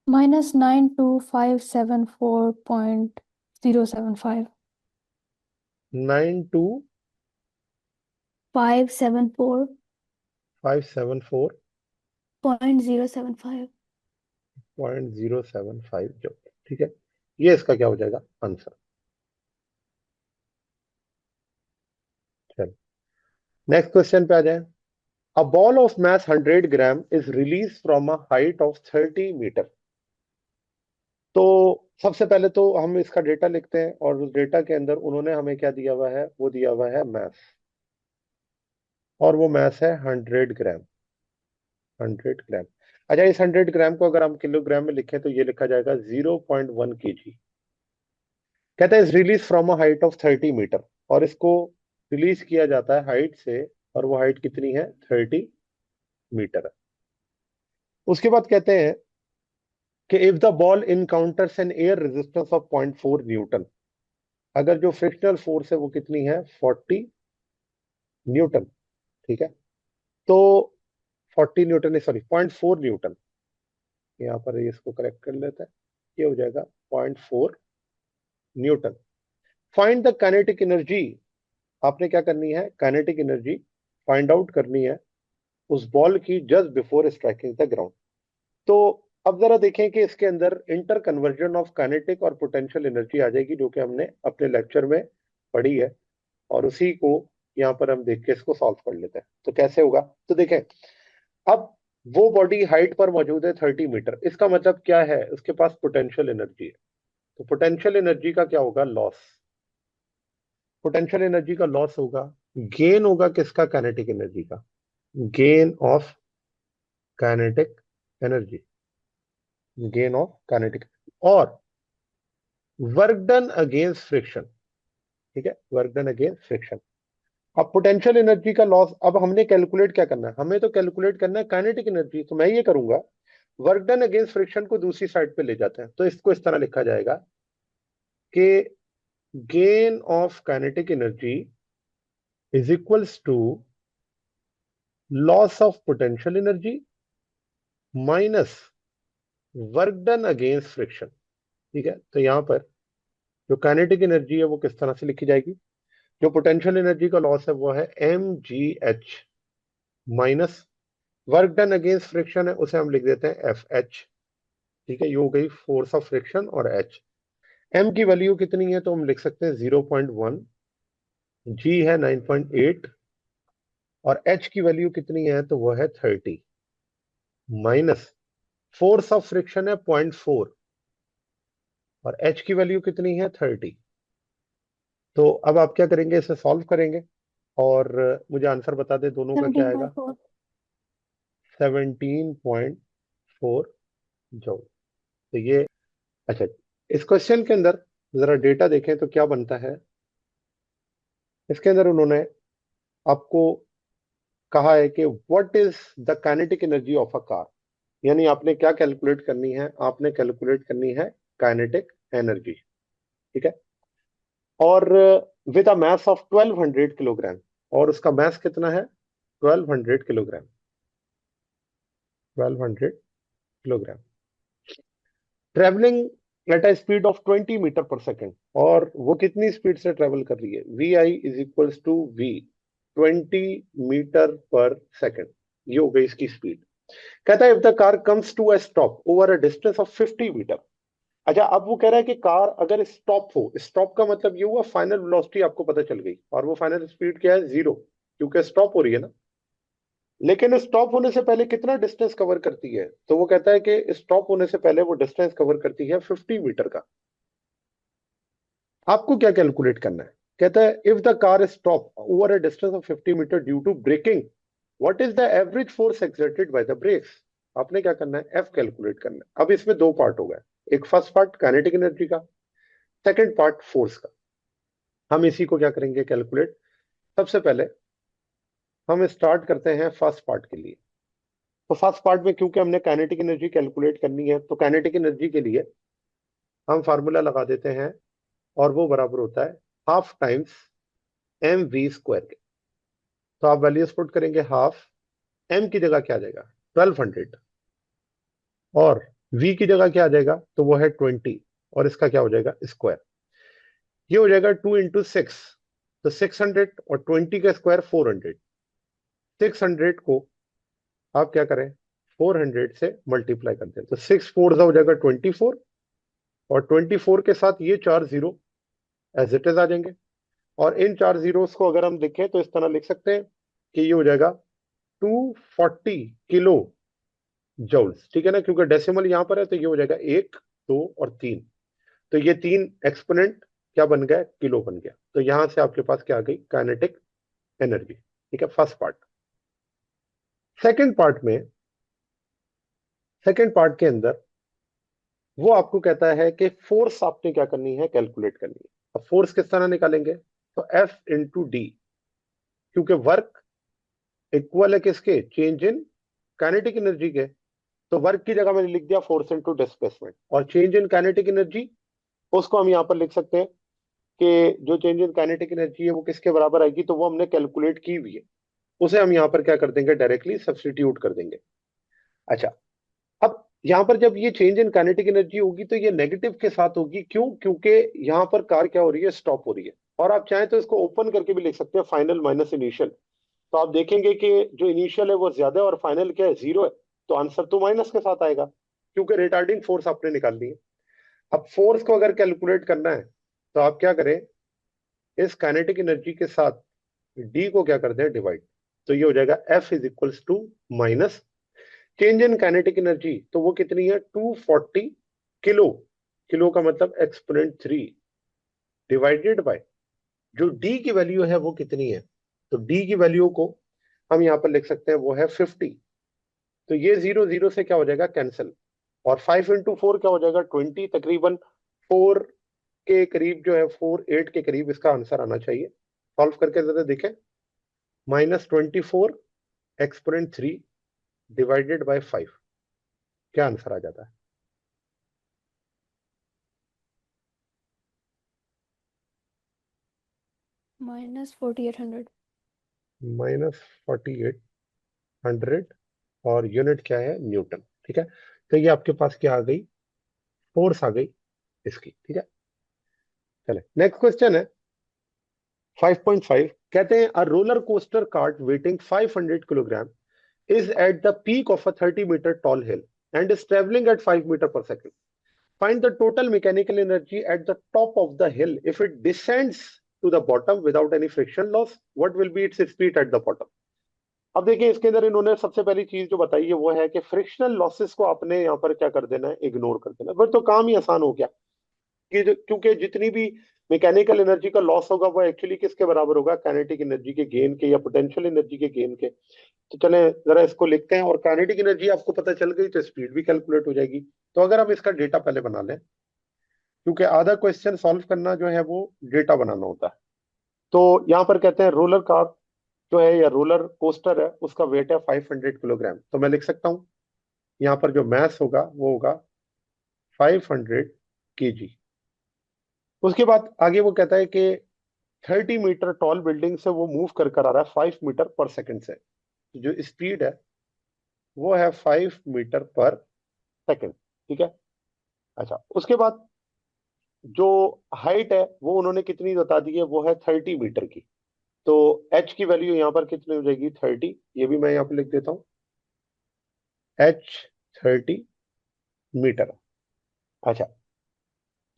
minus 92,574.075. 92,574.075 574.075. जो, ठीक है, ये इसका क्या हो जाएगा आंसर। चलो नेक्स्ट क्वेश्चन पे आ जाए। A ball of mass 100 gram is released from a height of 30 metre. तो सबसे पहले तो हम इसका डेटा लिखते हैं, और उस डेटा के अंदर उन्होंने हमें क्या दिया हुआ है, वो दिया हुआ है मैस, और वो मैस है 100 ग्राम। 100 ग्राम। अच्छा, इस 100 ग्राम को अगर हम किलोग्राम में लिखें तो ये लिखा जाएगा 0.1 kg। कहता है is release from a height of 30 metre, और इसको रिलीज किया जाता है हाइट से, और वो हाइट कितनी है, 30 मीटर है। उसके बाद कहते हैं कि if the ball encounters an air resistance of 0.4 newton, अगर जो फ्रिक्शनल फोर्स है वो कितनी है, 40 न्यूटन। ठीक है, तो 40 न्यूटन, सॉरी 0.4 न्यूटन, यहाँ पर इसको करेक्ट कर लेते हैं, ये हो जाएगा 0.4 Newton. Find the kinetic energy, आपने क्या करनी है, काइनेटिक एनर्जी फाइंड आउट करनी है उस बॉल की just before striking the ground. तो अब जरा देखें कि इसके अंदर इंटर कन्वर्जन ऑफ काइनेटिक और पोटेंशियल एनर्जी आ जाएगी, जो कि हमने अपने लेक्चर में पढ़ी है, और उसी को यहाँ पर हम देख के इसको सॉल्व कर लेते हैं। तो कैसे होगा, तो देखें, अब वो बॉडी हाइट पर मौजूद है 30 मीटर, इसका मतलब क्या है, उसके पास पोटेंशियल एनर्जी है। तो पोटेंशियल एनर्जी का क्या होगा, लॉस। पोटेंशियल एनर्जी का लॉस होगा, गेन होगा किसका, काइनेटिक एनर्जी का, gain of kinetic energy, gain of kinetic, और वर्क डन अगेंस्ट फ्रिक्शन। ठीक है, वर्क डन अगेंस्ट फ्रिक्शन। अब पोटेंशियल एनर्जी का लॉस, अब हमने कैलकुलेट क्या करना है, हमें तो कैलकुलेट करना है काइनेटिक एनर्जी, तो मैं ये करूंगा, वर्क डन अगेंस्ट फ्रिक्शन को दूसरी साइड पे ले जाते हैं, तो इसको इस तरह लिखा जाएगा कि gain of kinetic energy is equals to loss of potential energy minus work done against friction. ठीक है, तो यहां पर जो काइनेटिक एनर्जी है वो किस तरह से लिखी जाएगी, जो पोटेंशियल एनर्जी का लॉस है वो है mgh minus work done against friction है, उसे हम लिख देते हैं FH। ठीक है, ये हो गई फोर्स ऑफ फ्रिक्शन, और H, M की वैल्यू कितनी है, तो हम लिख सकते हैं 0.1, G है 9.8, और H की वैल्यू कितनी है, तो वो है 30, माइनस फोर्स ऑफ फ्रिक्शन है 0.4, और H की वैल्यू कितनी है, 30। तो अब आप क्या करेंगे, इसे सॉल्व करेंगे, और मुझे आंसर बता दें दोनों का क्या आएगा, 17.4. 17.4 जूल। तो ये, अच्छा, इस क्वेश्चन के अंदर जरा डेटा देखें तो क्या बनता है। इसके अंदर उन्होंने आपको कहा है कि what is the kinetic energy of a car, यानी आपने क्या कैलकुलेट करनी है, आपने कैलकुलेट करनी है काइनेटिक एनर्जी, ठीक है। और with a mass of 1200 kilogram, और उसका मास कितना है 1200 kilogram, 1200 kilogram, travelling at a speed of 20 metre per second. और वो कितनी स्पीड से ट्रेवल कर रही है, V I is equals to V, 20 metre per second, ये हो गई इसकी स्पीड। कहता है if the car comes to a stop over a distance of 50 metre. अच्छा, अब वो कह रहा है कि कार अगर स्टॉप हो, स्टॉप का मतलब ये हुआ फाइनल वेलोसिटी आपको पता चल गई, और वो फाइनल स्पीड क्या है 0, क्योंकि स्टॉप हो रही है ना। लेकिन स्टॉप होने से पहले कितना डिस्टेंस कवर करती है, तो वो कहता है कि स्टॉप होने से पहले वो डिस्टेंस कवर करती है 50 मीटर का। आपको क्या कैलकुलेट करना है, कहता है if the car stop over a distance of 50 metre due to braking, what is the average force exerted by the brakes. आपने क्या करना है, एफ कैलकुलेट करना है। अब इसमें दो पार्ट हो गए, एक फर्स्ट पार्ट काइनेटिक एनर्जी का, सेकंड पार्ट फोर्स का। हम इसी को क्या करेंगे कैलकुलेट। सबसे पहले हम स्टार्ट करते हैं फर्स्ट पार्ट के लिए। तो फर्स्ट पार्ट में क्योंकि हमने काइनेटिक एनर्जी कैलकुलेट करनी है, तो काइनेटिक एनर्जी के लिए हम फार्मूला लगा देते हैं, और वो बराबर होता है half times M V square के। तो आप वैल्यूज पुट करेंगे, हाफ एम की जगह क्या आ जाएगा 1200, और v की जगह क्या आ जाएगा, तो वो है 20, और इसका क्या हो जाएगा स्क्वायर। ये हो जाएगा 2 × 6, तो 600, और 20 का स्क्वायर 400। 600 को आप क्या करें 400 से मल्टीप्लाई करते हैं, तो 6 4 हो जाएगा 24, और 24 के साथ ये 4 जीरो एज इट इज आ जाएंगे। और इन 4 जीरोस को अगर हम लिखें तो इस तरह लिख सकते हैं कि ये हो जाएगा 240 किलो जूल्स, ठीक है ना, क्योंकि डेसिमल यहां पर है, तो ये हो जाएगा 1 2 और 3, तो ये 3 एक्सपोनेंट क्या बन गया, किलो बन गया। तो यहां से आपके पास क्या आ गई काइनेटिक एनर्जी, ठीक है, फर्स्ट पार्ट। सेकंड पार्ट में, सेकंड पार्ट के अंदर वो आपको कहता है कि फोर्स आपने क्या करनी है कैलकुलेट करनी है। अब फोर्स किस तरह निकालेंगे, तो एफ इंटू डी, क्योंकि वर्क इक्वल है किसके, चेंज इन काइनेटिक एनर्जी के। तो वर्क की जगह मैंने लिख दिया फोर्स इनटू डिस्प्लेसमेंट, और चेंज इन काइनेटिक एनर्जी उसको हम यहां पर लिख सकते हैं कि जो चेंज इन काइनेटिक एनर्जी है वो किसके बराबर आएगी, तो वो हमने कैलकुलेट की हुई है, उसे हम यहां पर क्या कर देंगे डायरेक्टली सब्स्टिट्यूट कर देंगे। अच्छा, अब यहां पर जब ये चेंज इन काइनेटिक एनर्जी होगी तो ये नेगेटिव के साथ होगी, क्यों, क्योंकि यहां पर कार क्या हो रही है स्टॉप हो रही है। और आप चाहें तो इसको ओपन करके भी लिख सकते हैं, फाइनल माइनस इनिशियल। तो आप देखेंगे कि जो इनिशियल है वो ज्यादा है और फाइनल क्या है 0 है, तो आंसर तो माइनस के साथ आएगा, क्योंकि रिटार्डिंग फोर्स आपने निकाल ली है। अब फोर्स को अगर कैलकुलेट करना है तो आप क्या करें, इस काइनेटिक एनर्जी के साथ डी को क्या कर दें डिवाइड, तो ये हो जाएगा F is equals to minus change in kinetic energy, तो वो कितनी है 240 किलो, किलो का मतलब एक्सपोनेंट 3, डिवाइडेड बाय जो डी की वैल्यू है वो कितनी है, तो डी की वैल्यू को हम यहां पर लिख सकते हैं वो है 50। तो ये 0 0 से क्या हो जाएगा कैंसिल, और 5 × 4 क्या हो जाएगा 20, तकरीबन 4 के करीब जो है 4 8 के करीब इसका आंसर आना चाहिए। सॉल्व करके जरा देखें, -24 एक्सपोनेंट 3 डिवाइडेड बाय 5, क्या आंसर आ जाता है। -4800। -4800, और यूनिट क्या है न्यूटन, ठीक है। तो ये आपके पास क्या आ गई, फोर्स आ गई इसकी, ठीक है। चले नेक्स्ट क्वेश्चन है 5.5, कहते हैं a roller coaster cart waiting 500 kilogram is at the peak of a 30-meter tall hill and is traveling at 5 meter per second. Find the total mechanical energy at the top of the hill if it descends to the bottom without any friction loss. What will be its speed at the bottom? अब देखिए इसके अंदर इन्होंने सबसे पहली चीज जो बताई है वो है कि फ्रिक्शनल लॉसेस को आपने यहाँ पर क्या कर देना है, इग्नोर कर देना, फिर तो काम ही आसान हो गया। क्योंकि जितनी भी मैकेनिकल एनर्जी का लॉस होगा वो एक्चुअली किसके बराबर होगा, काइनेटिक एनर्जी के गेन के या पोटेंशियल एनर्जी के गेन के। तो चले जरा इसको लिखते हैं, और काइनेटिक एनर्जी आपको पता चल गई तो स्पीड भी कैलकुलेट हो जाएगी। तो अगर हम इसका डेटा पहले बना लें, क्योंकि आधा क्वेश्चन सॉल्व करना जो है वो डेटा बनाना होता है। तो यहाँ पर कहते हैं रोलर कार जो है या रोलर कोस्टर है उसका वेट है 500 किलोग्राम। तो मैं लिख सकता हूँ यहाँ पर जो मैस होगा वो होगा 500 kg। उसके बाद आगे वो कहता है कि 30 मीटर टॉल बिल्डिंग से वो मूव कर आ रहा है 5 मीटर पर सेकंड से। तो जो स्पीड है वो है 5 मीटर पर सेकंड। ठीक है। अच्छा, उसके बाद जो हाइट है वो उन्होंने कितनी बता दी है, वो है 30 मीटर की। तो एच की वैल्यू यहाँ पर कितनी हो जाएगी, 30। ये भी मैं यहाँ पे लिख देता हूँ, एच 30 मीटर। अच्छा,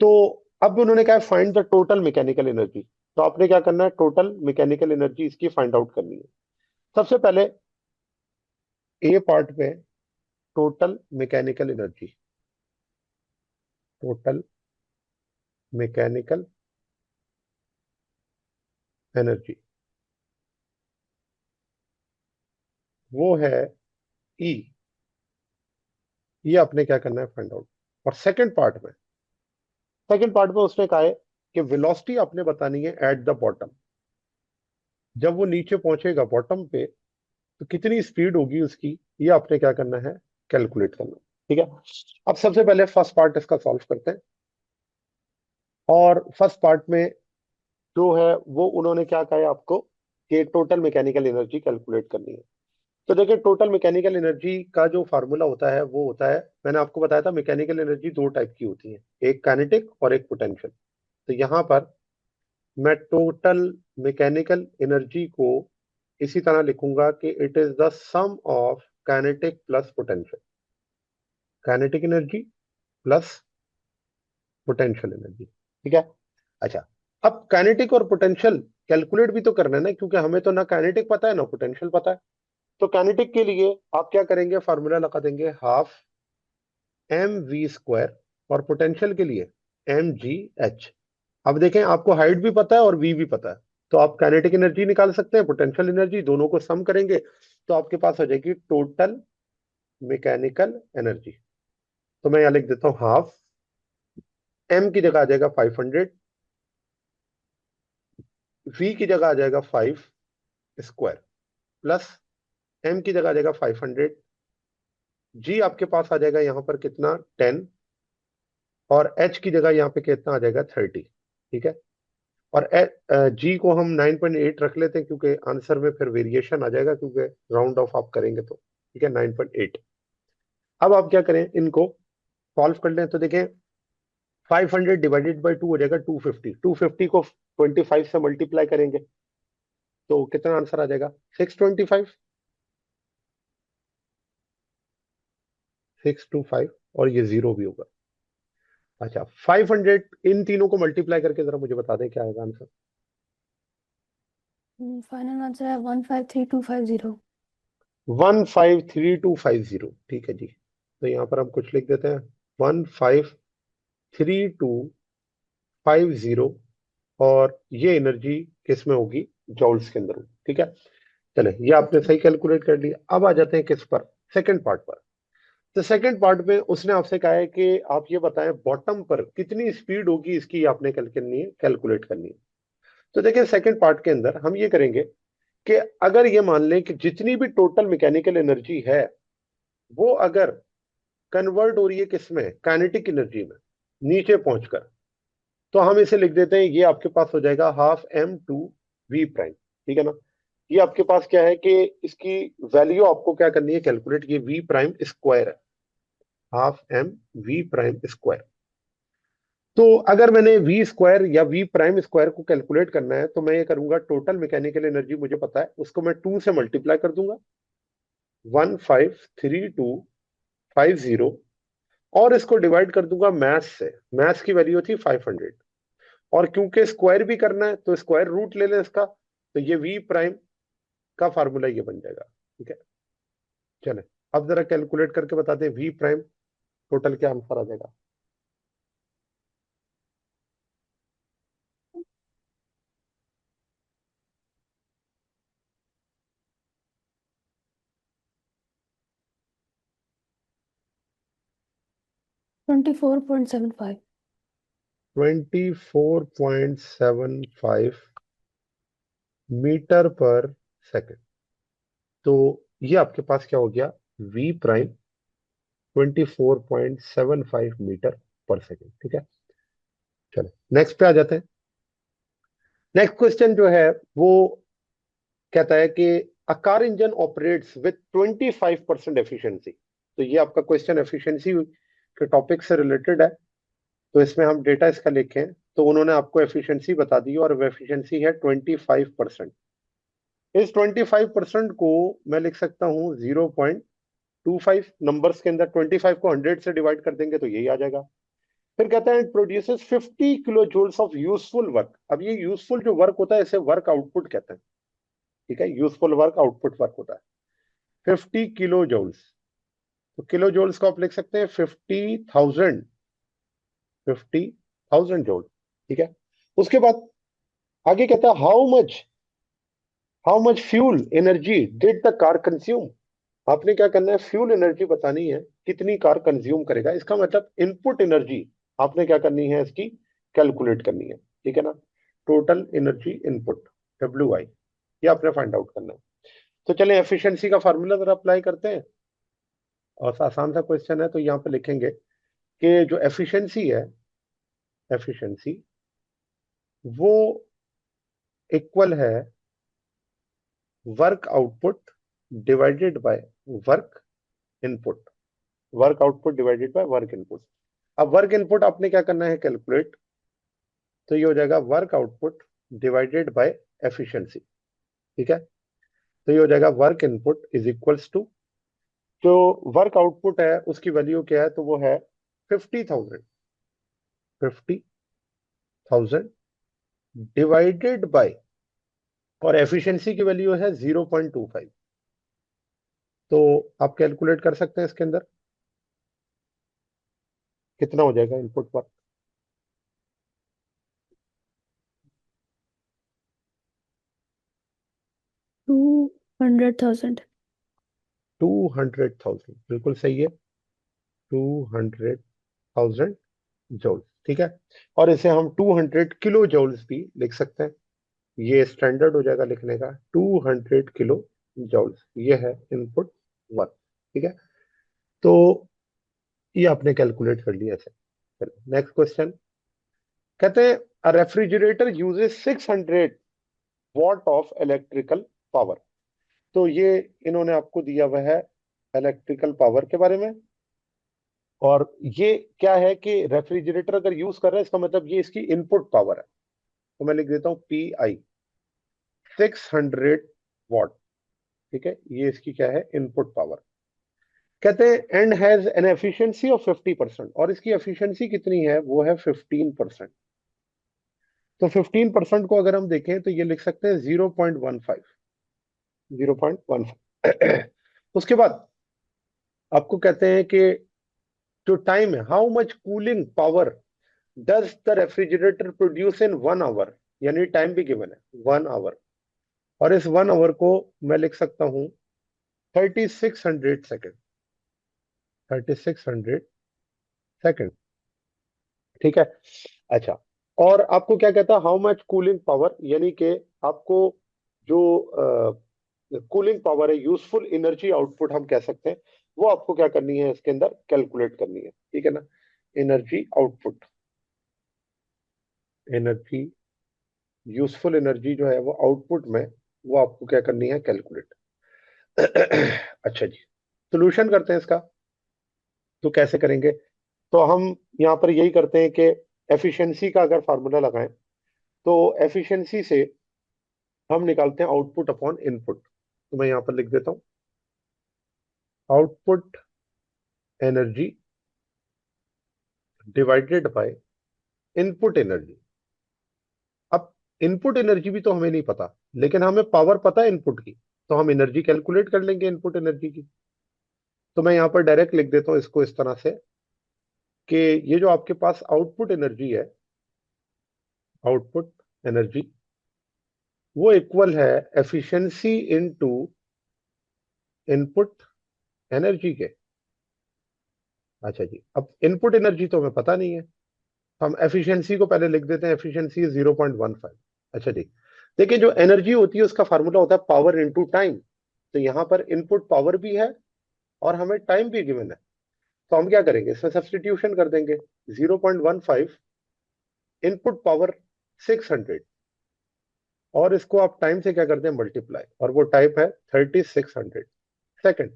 तो अब उन्होंने कहा find the total mechanical energy. तो आपने क्या करना है, टोटल मैकेनिकल एनर्जी इसकी फाइंड आउट करनी है। सबसे पहले ए पार्ट में total mechanical energy, total mechanical energy वो है ई। ये आपने क्या करना है, फाइंड आउट। और सेकंड पार्ट में उसने कहा है कि वेलोसिटी आपने बतानी है एट द बॉटम। जब वो नीचे पहुंचेगा बॉटम पे तो कितनी स्पीड होगी उसकी, ये आपने क्या करना है, कैलकुलेट करना। ठीक है। अब सबसे पहले फर्स्ट पार्ट इसका सॉल्व करते हैं। और फर्स्ट पार्ट में जो है वो उन्होंने क्या कहा है आपको कि टोटल मैकेनिकल एनर्जी कैलकुलेट करनी है। तो देखिए, टोटल मैकेनिकल एनर्जी का जो फार्मूला होता है वो होता है, मैंने आपको बताया था मैकेनिकल एनर्जी दो टाइप की होती है, एक काइनेटिक और एक पोटेंशियल। तो यहाँ पर मैं टोटल मैकेनिकल एनर्जी को इसी तरह लिखूंगा कि it is the sum of kinetic plus potential, kinetic energy plus potential energy. ठीक है। अच्छा, अब काइनेटिक और पोटेंशियल कैलकुलेट भी तो करना है ना, क्योंकि हमें तो ना काइनेटिक पता है ना पोटेंशियल पता है। तो काइनेटिक के लिए आप क्या करेंगे, फार्मूला लगा देंगे हाफ एम वी स्क्वायर, और पोटेंशियल के लिए एम जी एच। अब देखें, आपको हाइट भी पता है और वी भी पता है, तो आप काइनेटिक एनर्जी निकाल सकते हैं, पोटेंशियल एनर्जी, दोनों को सम करेंगे तो आपके पास हो जाएगी टोटल मैकेनिकल एनर्जी। तो मैं यहां लिख देता हूं हाफ, एम की जगह आ जाएगा 500, वी की जगह आ जाएगा 5 स्क्वायर, प्लस एम की जगह आ जाएगा 500, जी आपके पास आ जाएगा यहाँ पर कितना 10, और एच की जगह यहाँ पे कितना आ जाएगा 30। ठीक है। और जी को हम 9.8 रख लेते हैं, क्योंकि आंसर में फिर वेरिएशन आ जाएगा, क्योंकि राउंड ऑफ आप करेंगे तो। ठीक है, 9.8। अब आप क्या करें, इनको सॉल्व कर लें। तो देखें, 500 डिवाइडेड बाई 2 हो जाएगा 250, 250 को 25 से मल्टीप्लाई करेंगे तो कितना आंसर आ जाएगा, 625, 625, और ये जीरो भी होगा। अच्छा, 500 इन तीनों को मल्टीप्लाई करके जरा मुझे बता दें क्या आएगा आंसर। फाइनल आंसर है 153250। 153250। ठीक है जी। तो यहाँ पर हम कुछ लिख देते हैं, 153250, और ये एनर्जी किस में होगी, जॉल्स के अंदर होगी। ठीक है। चले, ये आपने ओके। सही कैलकुलेट कर लिया। अब आ जाते हैं किस पर, सेकंड पार्ट पर। तो सेकंड पार्ट में उसने आपसे कहा है कि आप ये बताएं बॉटम पर कितनी स्पीड होगी इसकी, आपने कैलकुलेट करनी है। तो देखिए, सेकंड पार्ट के अंदर हम ये करेंगे कि अगर ये मान लें कि जितनी भी टोटल मैकेनिकल एनर्जी है वो अगर कन्वर्ट हो रही है किसमें, काइनेटिक एनर्जी में, नीचे पहुंचकर, तो हम इसे लिख देते हैं, ये आपके पास हो जाएगा half M two V prime. ठीक है ना। ये आपके पास क्या है कि इसकी वैल्यू आपको क्या करनी है, कैलकुलेट, ये वी प्राइम स्क्वायर है, half M V prime square. तो अगर मैंने वी स्क्वायर या वी प्राइम स्क्वायर को कैलकुलेट करना है तो मैं ये करूंगा, टोटल मैकेनिकल एनर्जी मुझे पता है, उसको मैं 2 से मल्टीप्लाई कर दूंगा, 153250, और इसको डिवाइड कर दूंगा मैथ से। मैथ की वैल्यू थी 500, और क्योंकि स्क्वायर भी करना है तो स्क्वायर रूट ले लें इसका, तो ये वी प्राइम का फार्मूला ये बन जाएगा। ठीक है। चले, अब जरा कैलकुलेट करके बता दें वी प्राइम टोटल क्या आंसर आ जाएगा। 24.75। 24.75 मीटर पर सेकंड। तो ये आपके पास क्या हो गया, v प्राइम 24.75 मीटर पर सेकंड। ठीक है, चलो नेक्स्ट पे आ जाते हैं। नेक्स्ट क्वेश्चन जो है वो कहता है कि a car engine operates with 25% efficiency. तो ये आपका क्वेश्चन एफिशिएंसी के टॉपिक से रिलेटेड है। तो इसमें हम डेटा इसका लिखें तो उन्होंने आपको एफिशिएंसी बता दी और वो एफिशिएंसी है 25%। इस 25% को मैं लिख सकता हूँ 0.25। नंबर्स के अंदर 25 को 100 से डिवाइड कर देंगे तो यही आ जाएगा। फिर कहता है it produces 50 kilo joules of useful work. अब ये यूजफुल जो वर्क होता है इसे वर्क आउटपुट कहते हैं। ठीक है, यूजफुल वर्क आउटपुट वर्क होता है 50 किलो जूल्स। तो किलो जूल्स को आप लिख सकते हैं 50,000 जूल। ठीक है, उसके बाद आगे कहता है how much fuel energy did the car consume. आपने क्या करना है, फ्यूल एनर्जी बतानी है, कितनी कार कंज्यूम करेगा। इसका मतलब इनपुट एनर्जी आपने क्या करनी है, इसकी कैलकुलेट करनी है। ठीक है ना, टोटल एनर्जी इनपुट WI, ये आपने फाइंड आउट करना है। तो चले एफिशिएंसी का फार्मूला जरा अप्लाई करते हैं। और आसान सा क्वेश्चन है, तो यहाँ पे लिखेंगे कि जो एफिशिएंसी है, एफिशिएंसी वो इक्वल है work output divided by work input. Work output divided by work input. अब वर्क इनपुट आपने क्या करना है, कैलकुलेट। तो ये हो जाएगा work output divided by efficiency. ठीक है, तो ये हो जाएगा work input is equals to, जो वर्क आउटपुट है उसकी वैल्यू क्या है, तो वो है 50,000। 50,000 डिवाइडेड बाय, और एफिशिएंसी की वैल्यू है 0.25। तो आप कैलकुलेट कर सकते हैं इसके अंदर कितना हो जाएगा इनपुट वर्क। 200,000. 200,000 बिल्कुल सही है, 200,000 जूल। ठीक है, और इसे हम 200 किलो जूल्स भी लिख सकते हैं। ये स्टैंडर्ड हो जाएगा लिखने का, 200 किलो जूल्स, ये है इनपुट वर्क। ठीक है, तो ये आपने कैलकुलेट कर लिया ऐसे। चलो नेक्स्ट क्वेश्चन, कहते हैं अ refrigerator uses 600 what of electrical power. तो ये इन्होंने आपको दिया हुआ है इलेक्ट्रिकल पावर के बारे में। और ये क्या है कि रेफ्रिजरेटर अगर यूज कर रहा है इसका मतलब ये इसकी इनपुट पावर है। तो मैं लिख देता हूं PI 600 वॉट। ठीक है, ये इसकी क्या है, इनपुट पावर। कहते हैं and has an efficiency of 50%, और इसकी एफिशिएंसी कितनी है, वो है 15%। तो 15% को अगर हम देखें तो ये लिख सकते हैं 0.15। 0.15 उसके बाद आपको कहते हैं कि जो टाइम है, how much cooling power does the refrigerator produce in 1 hour. यानी टाइम भी गिवन है 1 आवर, और इस 1 आवर को मैं लिख सकता हूं 3600 सेकेंड। 3600 सेकेंड। ठीक है, अच्छा। और आपको क्या कहता है, हाउ मच कूलिंग पावर, यानी कि आपको जो कूलिंग पावर है, यूजफुल एनर्जी आउटपुट हम कह सकते हैं, वो आपको क्या करनी है इसके अंदर कैलकुलेट करनी है। ठीक है ना, energy output, energy useful energy जो है वो आउटपुट में, वो आपको क्या करनी है, कैलकुलेट। अच्छा जी, सोल्यूशन करते हैं इसका। तो कैसे करेंगे, तो हम यहाँ पर यही करते हैं कि एफिशिएंसी का अगर फार्मूला लगाएं तो एफिशिएंसी से हम निकालते हैं आउटपुट अपॉन इनपुट। तो मैं यहाँ पर लिख देता हूँ output energy divided by input energy. अब इनपुट एनर्जी भी तो हमें नहीं पता, लेकिन हमें पावर पता है इनपुट की, तो हम एनर्जी कैलकुलेट कर लेंगे इनपुट एनर्जी की। तो मैं यहाँ पर डायरेक्ट लिख देता हूँ इसको इस तरह से कि ये जो आपके पास आउटपुट एनर्जी है, आउटपुट एनर्जी वो इक्वल है एफिशिएंसी इनटू इनपुट एनर्जी के। अच्छा जी, अब इनपुट एनर्जी तो हमें पता नहीं है, हम एफिशिएंसी को पहले लिख देते हैं, एफिशिएंसी 0.15। अच्छा जी, देखिए जो एनर्जी होती है उसका फार्मूला होता है पावर इनटू टाइम। तो यहाँ पर इनपुट पावर भी है और हमें टाइम भी गिवन है, तो हम क्या करेंगे, इसमें सब्स्टिट्यूशन कर देंगे। 0.15 इनपुट पावर 600 और इसको आप टाइम से क्या करते हैं, मल्टीप्लाई, और वो टाइप है 3600 सेकेंड।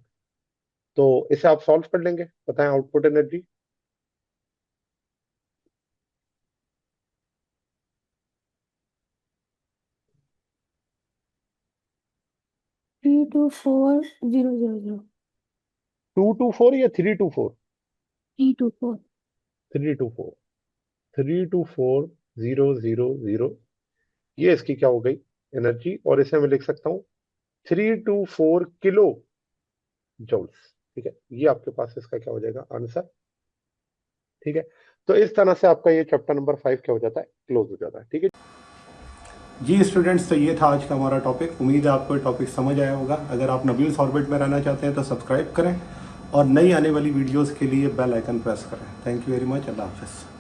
तो इसे आप सॉल्व कर लेंगे, बताएं output energy. Three two four zero zero zero 224 या 324? थ्री टू फोर 324 324,000, ये इसकी क्या हो गई, एनर्जी। और इसे मैं लिख सकता हूँ 324 किलो जूल्स। ठीक है, ये आपके पास इसका क्या हो जाएगा, आंसर। ठीक है, तो इस तरह से आपका ये चैप्टर नंबर 5 क्या हो जाता है, क्लोज हो जाता है। ठीक है जी स्टूडेंट्स, तो ये था आज का हमारा टॉपिक। उम्मीद है आपको टॉपिक समझ आया होगा। अगर आप नबील्स ऑर्बिट में रहना चाहते हैं तो सब्सक्राइब करें और नई आने वाली वीडियोस के लिए बेल आइकन प्रेस करें। Thank you very much. अल्लाह हाफिज़।